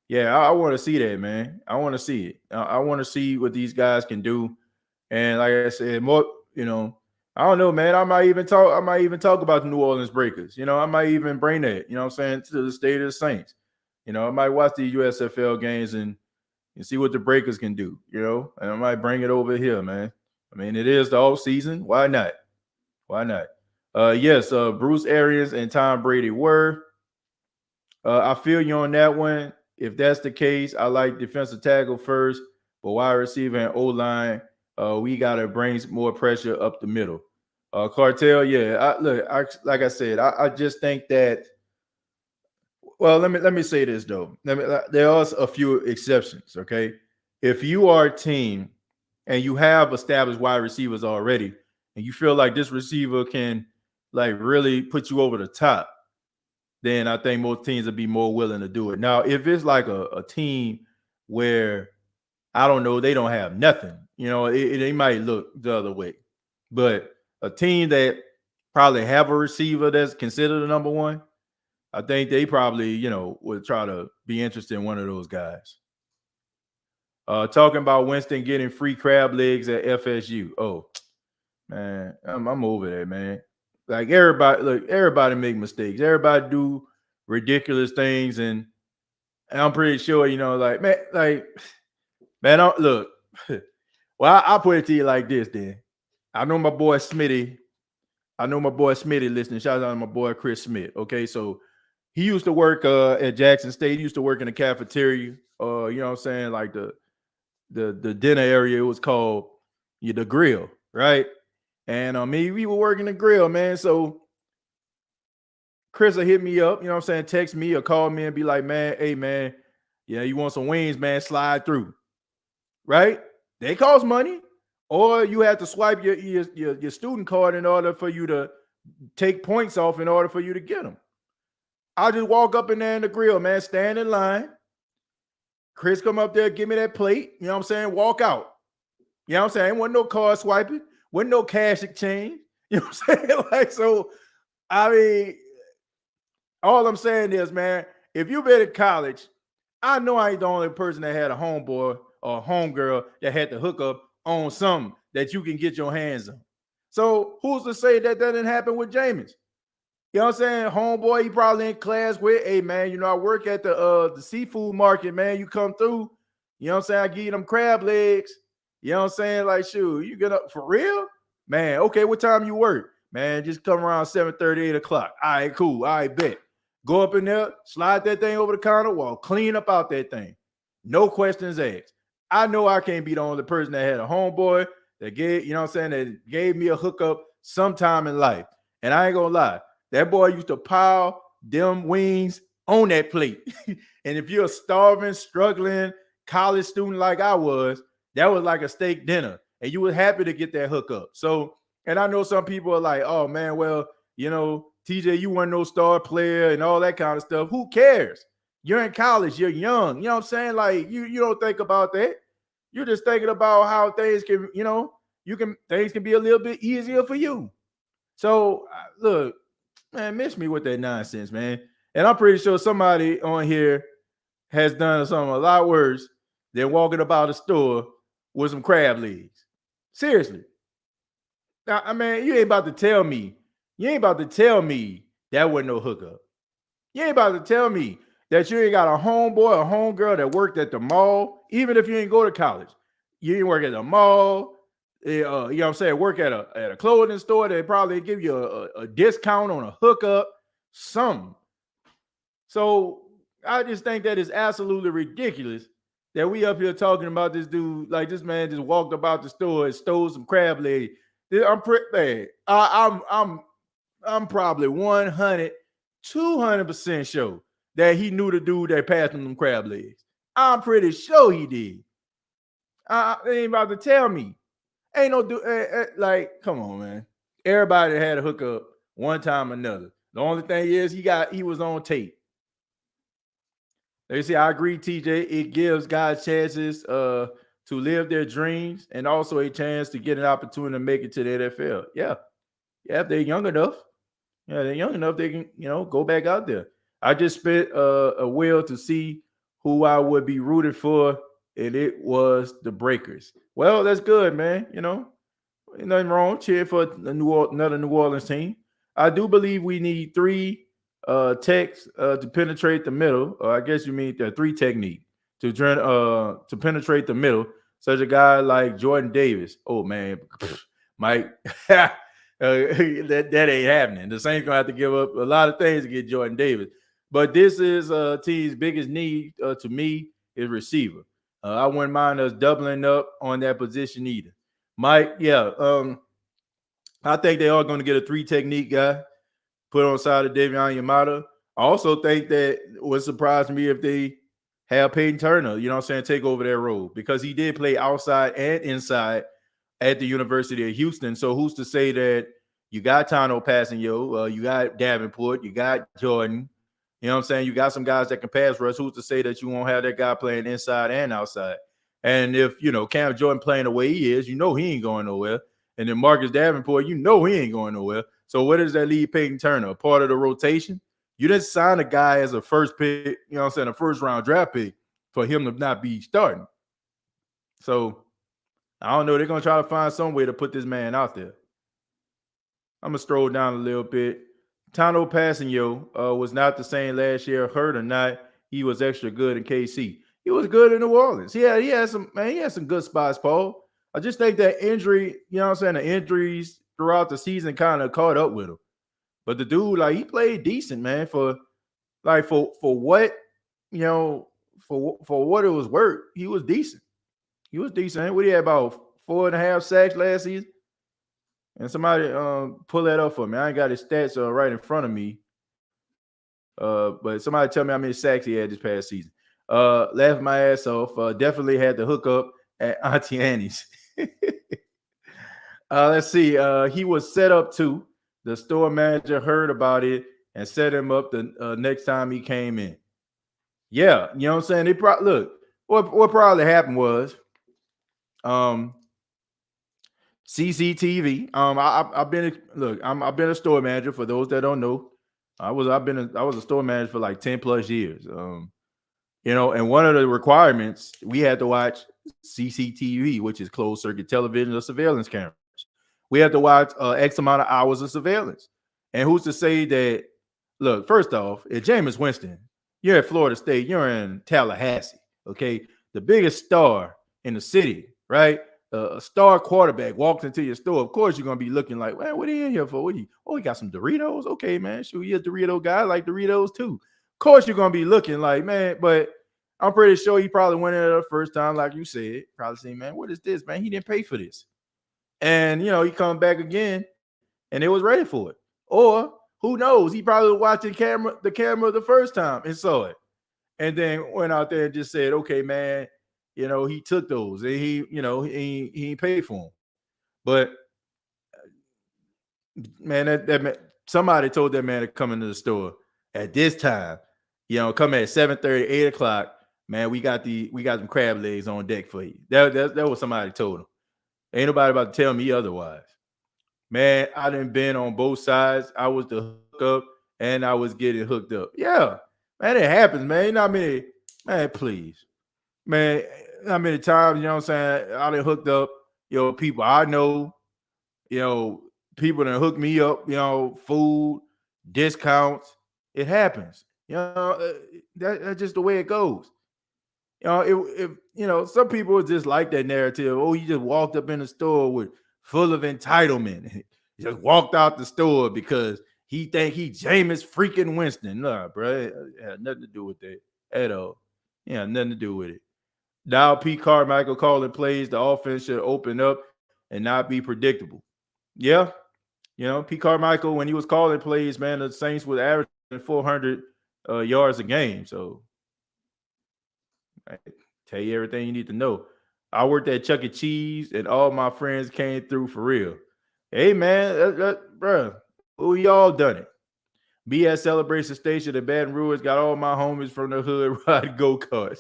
Yeah, I want to see that, man. I want to see it. I want to see what these guys can do. And like I said, more, I don't know, man. I might even talk about the New Orleans Breakers. I might even bring that, what I'm saying, to the State of the Saints. I might watch the USFL games and see what the Breakers can do, and I might bring it over here, man. I mean, it is the off season. Why not? Why not? Yes, Bruce Arians and Tom Brady were. I feel you on that one. If that's the case, I like defensive tackle first, but wide receiver and O-line, we got to bring more pressure up the middle. Cartel, yeah. Like I said, I just think that. Well, let me say this though. There are a few exceptions. Okay, if you are a team and you have established wide receivers already, and you feel like this receiver can like really put you over the top, then I think most teams would be more willing to do it. Now, if it's like a team where I don't know, they don't have nothing, they might look the other way. But a team that probably have a receiver that's considered the number one, I think they probably, would try to be interested in one of those guys. Talking about Winston getting free crab legs at FSU. Oh, man, I'm over that, man. Like everybody make mistakes. Everybody do ridiculous things, and I'm pretty sure, look. Well, I'll put it to you like this, then. I know my boy Smitty listening. Shout out to my boy Chris Smith. Okay, so he used to work at Jackson State. He used to work in the cafeteria. Like the dinner area. It was called the grill, right? And we were working the grill, man. So Chris will hit me up, text me or call me and be like, man, hey man, yeah, you want some wings, man? Slide through, right? They cost money, or you have to swipe your student card in order for you to take points off in order for you to get them. I'll just walk up in there in the grill, man, stand in line. Chris come up there, give me that plate, walk out. Wasn't no card swiping, wasn't no cash exchange. So, I mean, all I'm saying is, man, if you've been at college, I know I ain't the only person that had a homeboy or a homegirl that had to hook up on something that you can get your hands on. So who's to say that didn't happen with Jameis? Homeboy, he probably in class with, hey, man, I work at the seafood market, man. You come through, I give you them crab legs. Like, shoot, you get up for real? Man, okay, what time you work? Man, just come around 7:30, 8 o'clock. All right, cool. All right, bet. Go up in there, slide that thing over the counter, clean up out that thing. No questions asked. I know I can't be the only person that had a homeboy that gave, that gave me a hookup sometime in life. And I ain't gonna lie, that boy used to pile them wings on that plate. And if you're a starving, struggling college student like I was, that was like a steak dinner. And you were happy to get that hookup. So, and I know some people are like, oh man, well, TJ, you weren't no star player and all that kind of stuff. Who cares? You're in college, you're young. You know what I'm saying? Like, you don't think about that. You're just thinking about how things can, things can be a little bit easier for you. So look, man, miss me with that nonsense, man. And I'm pretty sure somebody on here has done something a lot worse than walking about a store with some crab legs. Seriously. Now, I mean, you ain't about to tell me that wasn't no hookup. You ain't about to tell me that you ain't got a homeboy or homegirl that worked at the mall, even if you ain't go to college. You ain't work at the mall, you know what I'm saying, work at a clothing store, they probably give you a discount on a hookup, something. So I just think that is absolutely ridiculous that we up here talking about this dude like this man just walked about the store and stole some crab legs. I'm pretty bad. I'm probably 100, 200% sure that he knew the dude that passed him them crab legs. I'm pretty sure he did. They ain't about to tell me. Ain't no dude like, come on, man. Everybody had a hookup one time or another. The only thing is he was on tape. They say I agree, TJ. It gives guys chances to live their dreams and also a chance to get an opportunity to make it to the NFL. Yeah. Yeah, if they're young enough. Yeah, they're young enough, they can, go back out there. I just spent a wheel to see who I would be rooted for, and it was the Breakers. Well, that's good, man. Ain't nothing wrong. Cheer for another New Orleans team. I do believe we need three techs to penetrate the middle. I guess you mean the three technique to penetrate the middle. Such a guy like Jordan Davis. Oh man, Mike, that ain't happening. The Saints gonna have to give up a lot of things to get Jordan Davis. But this is team's biggest need to me is receiver. I wouldn't mind us doubling up on that position either. Mike, yeah, I think they are going to get a three technique guy put on side of Davion Yamada. I also think that would surprise me if they have Payton Turner, take over their role because he did play outside and inside at the University of Houston. So who's to say that you got Tano passing you got Davenport, you got Jordan, you got some guys that can pass rush. Who's to say that you won't have that guy playing inside and outside? And if, Cam Jordan playing the way he is, he ain't going nowhere. And then Marcus Davenport, he ain't going nowhere. So what does that leave Payton Turner? A part of the rotation? You didn't sign a guy as a first pick, a first round draft pick for him to not be starting. So I don't know. They're going to try to find some way to put this man out there. I'm going to stroll down a little bit. Tano Passanio was not the same last year. Hurt or not, he was extra good in KC. He was good in New Orleans. Yeah, he had some good spots, Paul. I just think that injury, the injuries throughout the season kind of caught up with him. But the dude, he played decent, man, for what, for what it was worth. He was decent. He was decent. What he had about 4.5 sacks last season? And somebody pull that up for me. I ain't got his stats right in front of me. But somebody tell me how many sacks he had this past season. Laughed my ass off. Definitely had to hook up at Auntie Annie's. Let's see. He was set up too. The store manager heard about it and set him up the next time he came in. Yeah, you know what I'm saying? They look. What probably happened was, CCTV. I've been a store manager. For those that don't know, I was a store manager for like 10 plus years. And one of the requirements we had to watch CCTV, which is closed circuit television or surveillance cameras. We had to watch X amount of hours of surveillance. And who's to say that? Look, first off, if Jameis Winston, you're at Florida State, you're in Tallahassee, okay, the biggest star in the city, right? A star quarterback walks into your store. Of course, you're gonna be looking like, man, what are you in here for? He got some Doritos. Okay, man, sure, you're a Dorito guy. I like Doritos too. Of course, you're gonna be looking like, man, but I'm pretty sure he probably went in there the first time, like you said, probably saying, man, what is this, man? He didn't pay for this. And he come back again and they was ready for it. Or who knows? He probably watched the camera the first time and saw it. And then went out there and just said, okay, man, he took those and he ain't paid for them. But man, that man, somebody told that man to come into the store at this time, come at 7:30, 8 o'clock. Man, we got them crab legs on deck for you. That was somebody told him. Ain't nobody about to tell me otherwise. Man, I done been on both sides. I was the hook up and I was getting hooked up. Yeah, man, it happens, man. Man, please. Man, how many times, what I'm saying, I done hooked up, people I know, people that hook me up, food, discounts. It happens. That's just the way it goes. Some people just like that narrative. Oh, he just walked up in the store with full of entitlement. He just walked out the store because he think he Jameis freaking Winston. Nah, bro, it had nothing to do with that at all. Yeah, nothing to do with it. Now, Pete Carmichael calling plays, the offense should open up and not be predictable. Yeah, Pete Carmichael, when he was calling plays, man, the Saints was averaging 400 yards a game. So, I tell you everything you need to know. I worked at Chuck E. Cheese, and all my friends came through for real. Hey, man, bro, we all done it. Be at Celebration Station at Baton Rouge, got all my homies from the hood ride go-karts.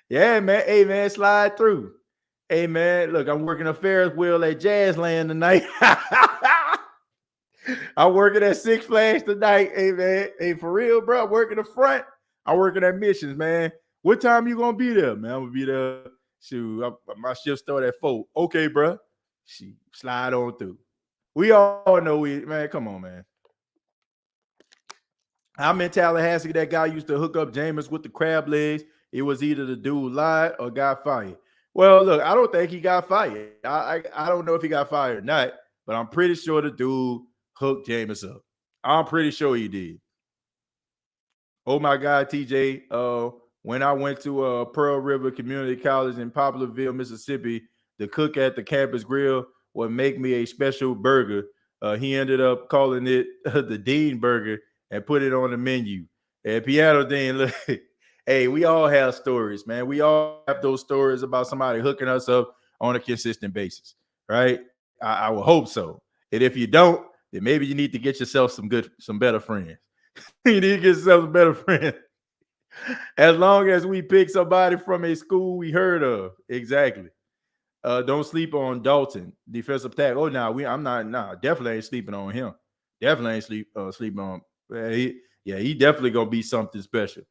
Yeah, man. Hey, man, slide through. Hey, man, look, I'm working a Ferris wheel at Jazzland tonight. I'm working at Six Flags tonight. Hey, man. Hey, for real, bro. I'm working the front. I'm working at Missions, man. What time you going to be there, man? I'm going to be there. Shoot, my shift start at 4. Okay, bro. Slide on through. We all know man, come on, man. I'm in Tallahassee. That guy used to hook up Jameis with the crab legs. It was either the dude lied or got fired. Well, look, I don't think he got fired. I don't know if he got fired or not, but I'm pretty sure the dude hooked Jameis up. I'm pretty sure he did. Oh my God, TJ. When I went to Pearl River Community College in Poplarville, Mississippi, the cook at the campus grill would make me a special burger. He ended up calling it the Dean Burger and put it on the menu. And Piano Dean, look, hey, we all have stories, man. We all have those stories about somebody hooking us up on a consistent basis, right? I will hope so. And if you don't, then maybe you need to get yourself some better friends. You need to get yourself some better friends. As long as we pick somebody from a school we heard of. Exactly. Don't sleep on Dalton, defensive tackle. Definitely ain't sleeping on him. Definitely ain't sleeping on. He definitely gonna be something special.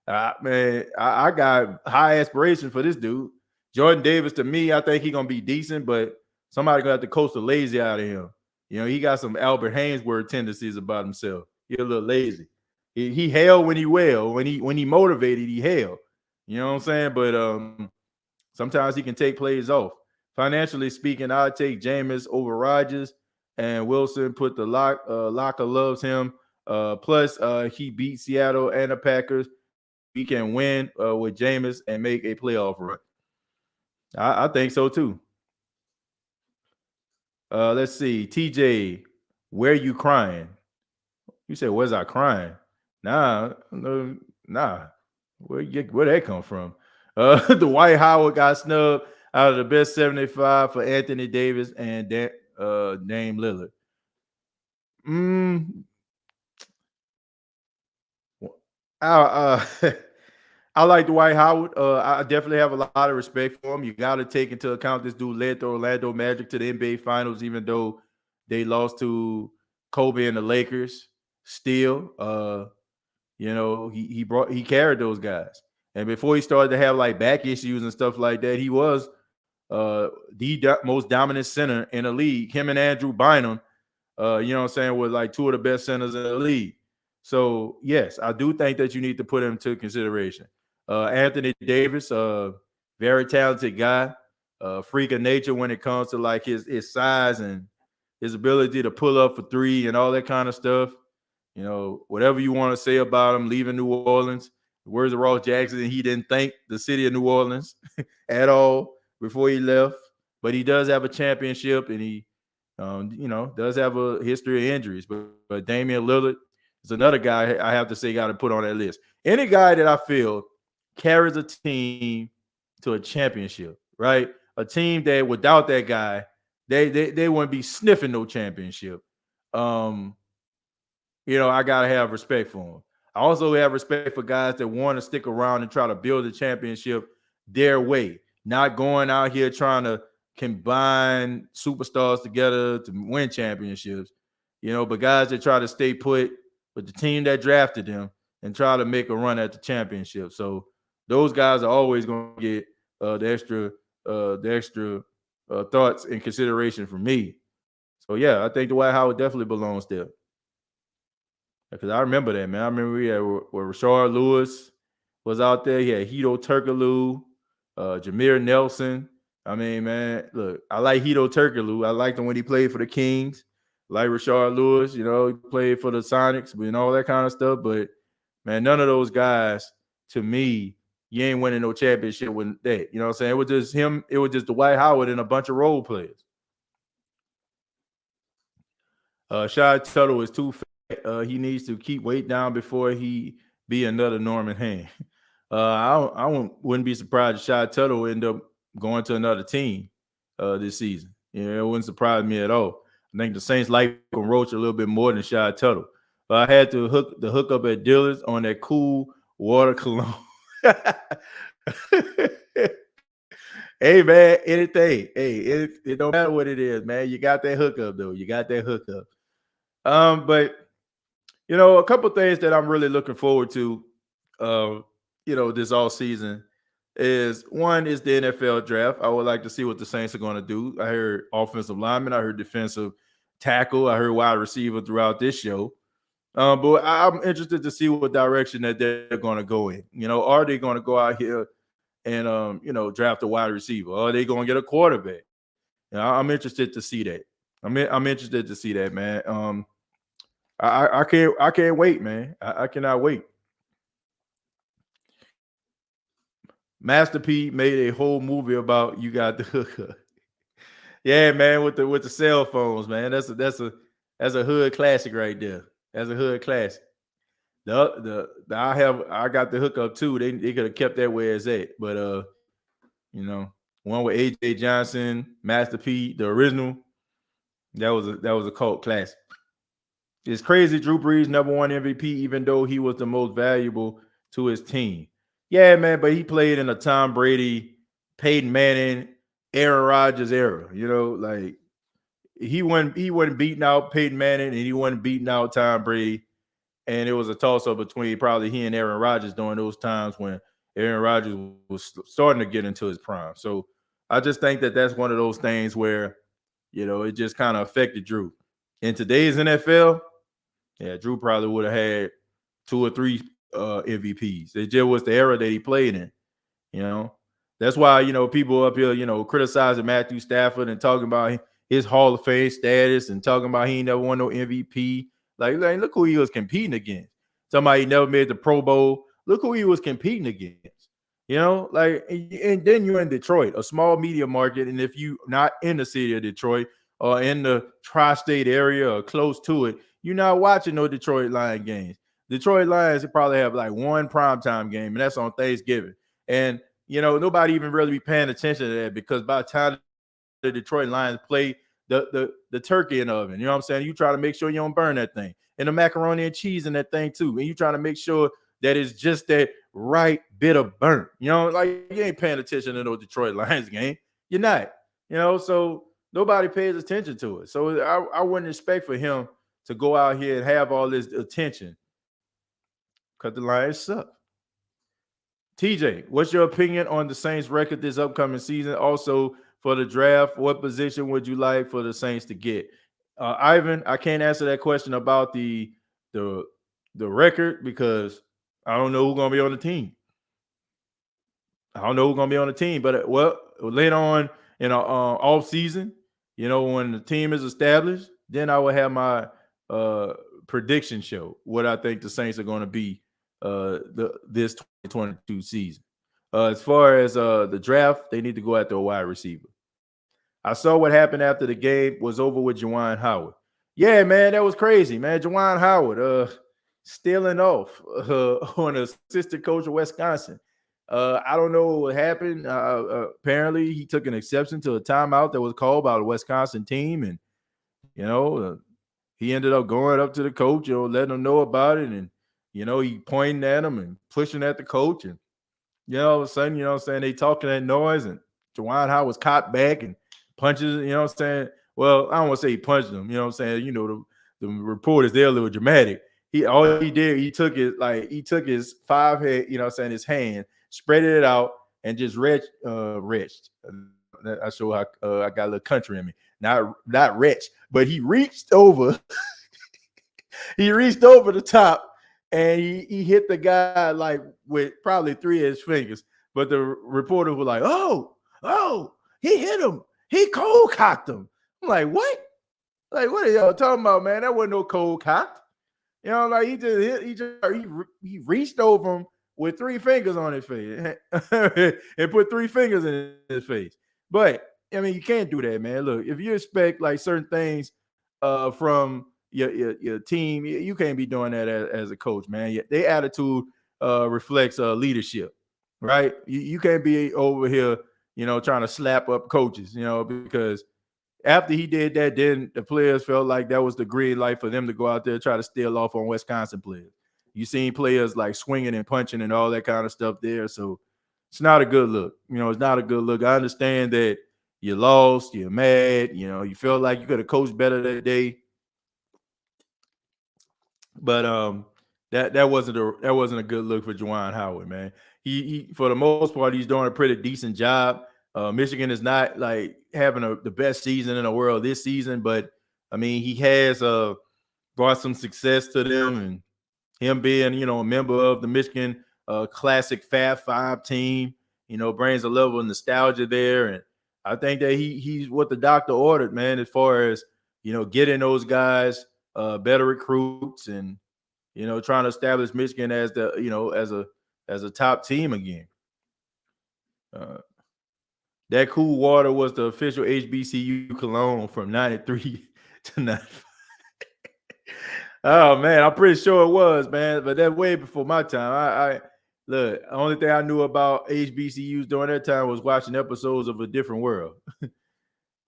Man, I got high aspirations for this dude. Jordan Davis, to me, I think he's gonna be decent, but somebody gonna have to coach the lazy out of him. He got some Albert Hainsworth tendencies about himself. He's a little lazy. He hell when he well. When he motivated, he hell. You know what I'm saying? But sometimes he can take plays off. Financially speaking, I'd take Jameis over Rodgers, and Wilson put the locker loves him. Plus, he beat Seattle and the Packers. We can win with Jameis and make a playoff run. I think so too. Let's see. TJ, where you crying? You said, where's I crying? Nah. Where that come from? Dwight Howard got snubbed out of the best 75 for Anthony Davis and Dame Lillard. I like Dwight Howard. I definitely have a lot of respect for him. You got to take into account this dude led the Orlando Magic to the NBA Finals, even though they lost to Kobe and the Lakers. Still, he carried those guys. And before he started to have like back issues and stuff like that, he was the most dominant center in the league. Him and Andrew Bynum, were like two of the best centers in the league. So yes, I do think that you need to put him to consideration. Anthony Davis, very talented guy, freak of nature when it comes to like his size and his ability to pull up for three and all that kind of stuff. Whatever you want to say about him leaving New Orleans, the words of Ross Jackson, he didn't thank the city of New Orleans at all before he left. But he does have a championship, and he, does have a history of injuries. But Damian Lillard is another guy I have to say got to put on that list. Any guy that I feel carries a team to a championship, right? A team that without that guy, they wouldn't be sniffing no championship. I gotta have respect for him. I also have respect for guys that want to stick around and try to build a championship their way, not going out here trying to combine superstars together to win championships. But guys that try to stay put with the team that drafted them and try to make a run at the championship. So those guys are always going to get the extra thoughts and consideration from me. So yeah, I think Dwight Howard definitely belongs there. Because I remember that, man. I remember we had with Rashard Lewis, was out there. He had Hito Turkoglu, Jameer Nelson. I mean, man, look, I like Hito Turkoglu. I liked him when he played for the Kings. Like Rashard Lewis, you know, he played for the Sonics and all that kind of stuff. But man, none of those guys, to me, you ain't winning no championship with that. You know what I'm saying? It was just him. It was just Dwight Howard and a bunch of role players. Shy Tuttle is too fat. He needs to keep weight down before he be another Norman Hand. Wouldn't be surprised if Shy Tuttle end up going to another team this season. You know, it wouldn't surprise me at all. I think the Saints like Roach a little bit more than Shy Tuttle. But I had to hook up at Dillard's on that cool water cologne. Hey man, anything. Hey, it don't matter what it is, man. You got that hookup though. You got that hookup. But you know, a couple things that I'm really looking forward to, you know, this all season is one is the NFL draft. I would like to see what the Saints are going to do. I heard offensive lineman, I heard defensive tackle, I heard wide receiver throughout this show. But I'm interested to see what direction that they're going to go in. You know, are they going to go out here and you know, draft a wide receiver? Or are they going to get a quarterback? You know, I'm interested to see that. I'm interested to see that, man. I can't wait, man. I cannot wait. Master P made a whole movie about you got the hookup. Yeah, man, with the cell phones, man. That's a hood classic right there. That's a hood classic. I got the hookup too. They could have kept that where it's at, but you know, one with AJ Johnson, Master P, the original. That was a cult classic. It's crazy. Drew Brees never won MVP, even though he was the most valuable to his team. Yeah, man, but he played in a Tom Brady, Peyton Manning, Aaron Rodgers era. You know, like he wasn't beating out Peyton Manning and he wasn't beating out Tom Brady. And it was a toss-up between probably he and Aaron Rodgers during those times when Aaron Rodgers was starting to get into his prime. So I just think that that's one of those things where, you know, it just kind of affected Drew. In today's NFL, yeah, Drew probably would have had 2 or 3 MVPs. It just was the era that he played in. You know, that's why, you know, people up here, you know, criticizing Matthew Stafford and talking about his Hall of Fame status and talking about he ain't never won no MVP. Like, look who he was competing against. Somebody never made the Pro Bowl. Look who he was competing against. You know, like, and then you're in Detroit, a small media market. And if you not in the city of Detroit or in the tri-state area or close to it, you're not watching no Detroit Lions games. Detroit Lions probably have like one primetime game, and that's on Thanksgiving. And, you know, nobody even really be paying attention to that because by the time the Detroit Lions play the turkey in the oven, you know what I'm saying? You try to make sure you don't burn that thing. And the macaroni and cheese in that thing too. And you trying to make sure that it's just that right bit of burnt. You know, like you ain't paying attention to no Detroit Lions game. You're not. You know, so nobody pays attention to it. So I wouldn't expect for him to go out here and have all this attention because the Lions suck. TJ, what's your opinion on the Saints record this upcoming season? Also, for the draft, what position would you like for the Saints to get? Ivan, I can't answer that question about the record because I don't know who's going to be on the team. But well, later on in the off season, you know, when the team is established, then I will have my prediction show what I think the Saints are going to be this 2022 season. As far as the draft, they need to go after a wide receiver. I saw what happened after the game was over with Juwan Howard. Yeah, man, that was crazy, man. Juwan Howard stealing off on an assistant coach of Wisconsin. I don't know what happened. Apparently, he took an exception to a timeout that was called by the Wisconsin team, and you know, he ended up going up to the coach, you know, letting him know about it, and you know, he pointing at him and pushing at the coach, and you know, all of a sudden, you know what I'm saying, they talking that noise, and Juwan Howard was caught back and punches, you know what I'm saying? Well, I don't want to say he punched him, you know what I'm saying? You know, the reporters, they're a little dramatic. All he did, he took his 5 head, you know what I'm saying, his hand, spread it out, and just reached. I show how I got a little country in me. Not retch, but he reached over. He reached over the top and he hit the guy like with probably 3 of his fingers. But the reporter was like, oh, he hit him. He cold cocked him. I'm like, what? Like, what are y'all talking about, man? That wasn't no cold cocked. You know, like he reached over him with 3 fingers on his face and put 3 fingers in his face. But I mean, you can't do that, man. Look, if you expect like certain things from your team, you can't be doing that as a coach, man. Their attitude reflects leadership, right? You can't be over here, trying to slap up coaches, because after he did that, then the players felt like that was the green light for them to go out there and try to steal off on Wisconsin players. You seen players like swinging and punching and all that kind of stuff there. So it's not a good look. It's not a good look. I understand that you lost, you're mad, you feel like you could have coached better that day. But that wasn't a good look for Juwan Howard, man. He for the most part, he's doing a pretty decent job. Michigan is not like having the best season in the world this season, but I mean, he has brought some success to them, and him being, a member of the Michigan Classic Fab Five team, brings a level of nostalgia there. And I think that he's what the doctor ordered, man, as far as, getting those guys better recruits and, trying to establish Michigan as as a top team again. That cool water was the official HBCU cologne from 93 to 95. Oh man, I'm pretty sure it was, man. But that's way before my time. I look, the only thing I knew about HBCUs during that time was watching episodes of A Different World.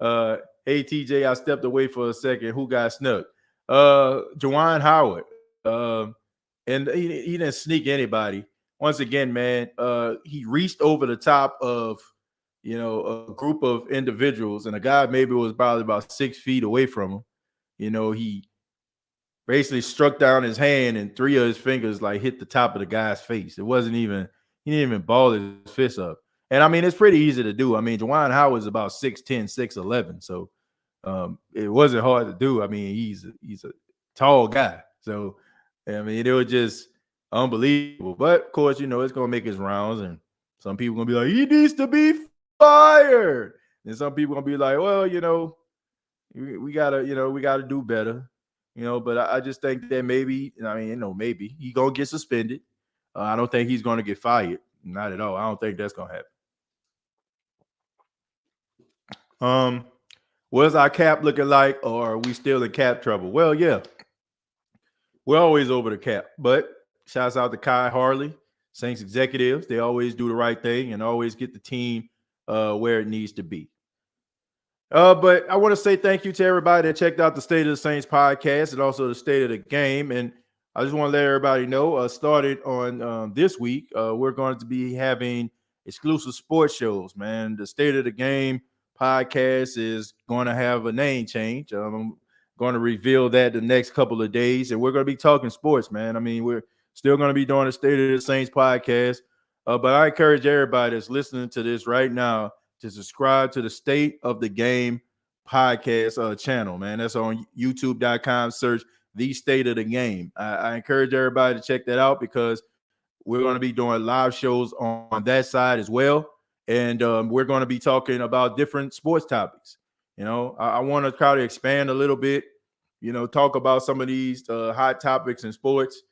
Hey TJ, I stepped away for a second. Who got snuck? Juwan Howard. And he didn't sneak anybody. Once again, man, he reached over the top of a group of individuals, and a guy maybe was probably about 6 feet away from him. He basically struck down his hand, and 3 of his fingers like hit the top of the guy's face. It wasn't even, he didn't even ball his fist up. And I mean, it's pretty easy to do. I mean, Juwan Howard is about 6'10", 6'11", so it wasn't hard to do. I mean, he's a tall guy, so I mean, it was just unbelievable. But of course, it's gonna make his rounds, and some people gonna be like, he needs to be fired, and some people gonna be like, well, we gotta do better. But I just think that maybe, maybe he's going to get suspended. I don't think he's going to get fired. Not at all. I don't think that's going to happen. What's our cap looking like, or are we still in cap trouble? Well, yeah, we're always over the cap. But shouts out to Kai Harley, Saints executives. They always do the right thing and always get the team where it needs to be. But I want to say thank you to everybody that checked out the State of the Saints podcast and also the State of the Game. And I just want to let everybody know, started on this week, we're going to be having exclusive sports shows, man. The State of the Game podcast is going to have a name change. I'm going to reveal that the next couple of days, and we're going to be talking sports, man. I mean, we're still going to be doing the State of the Saints podcast, but I encourage everybody that's listening to this right now to subscribe to the State of the Game podcast channel, man. That's on youtube.com. Search The State of the Game. I encourage everybody to check that out because we're going to be doing live shows on that side as well. And we're going to be talking about different sports topics. I want to try to expand a little bit, talk about some of these hot topics in sports.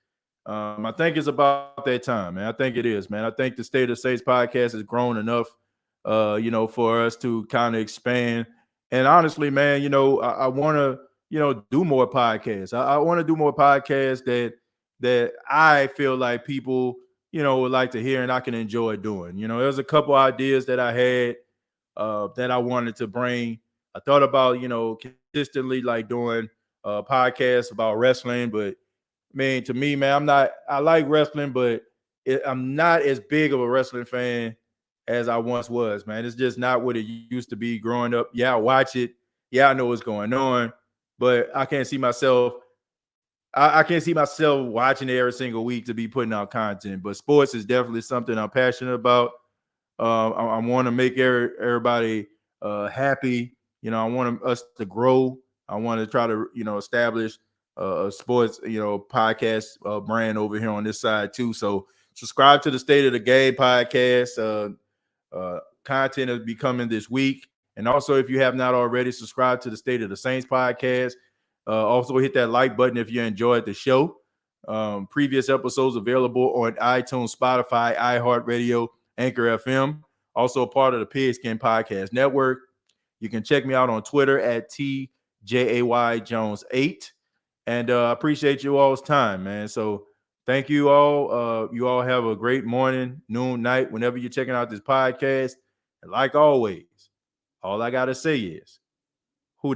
I think it's about that time, man. I think it is, man. I think the State of the Saints podcast has grown enough for us to kind of expand. And honestly, man, I want to, do more podcasts. I want to do more podcasts that I feel like people, would like to hear and I can enjoy doing. There's a couple ideas that I had that I wanted to bring. I thought about, consistently like doing podcasts about wrestling, but man, to me, man, I like wrestling, but I'm not as big of a wrestling fan as I once was, man. It's just not what it used to be growing up. Yeah, I watch it. Yeah, I know what's going on, but I can't see myself. I can't see myself watching it every single week to be putting out content. But sports is definitely something I'm passionate about. I want to make everybody happy. I want us to grow. I want to try to, establish sports, podcast brand over here on this side too. So subscribe to the State of the Game podcast. Content is be coming this week. And also, if you have not already, subscribe to the State of the Saints podcast. Also, hit that like button if you enjoyed the show. Previous episodes available on iTunes, Spotify, iHeartRadio, Anchor FM. Also, a part of the Pigskin Podcast Network. You can check me out on Twitter at TJAYJones8. And I appreciate you all's time, man. So thank you all. You all have a great morning, noon, night, whenever you're checking out this podcast. And like always, all I got to say is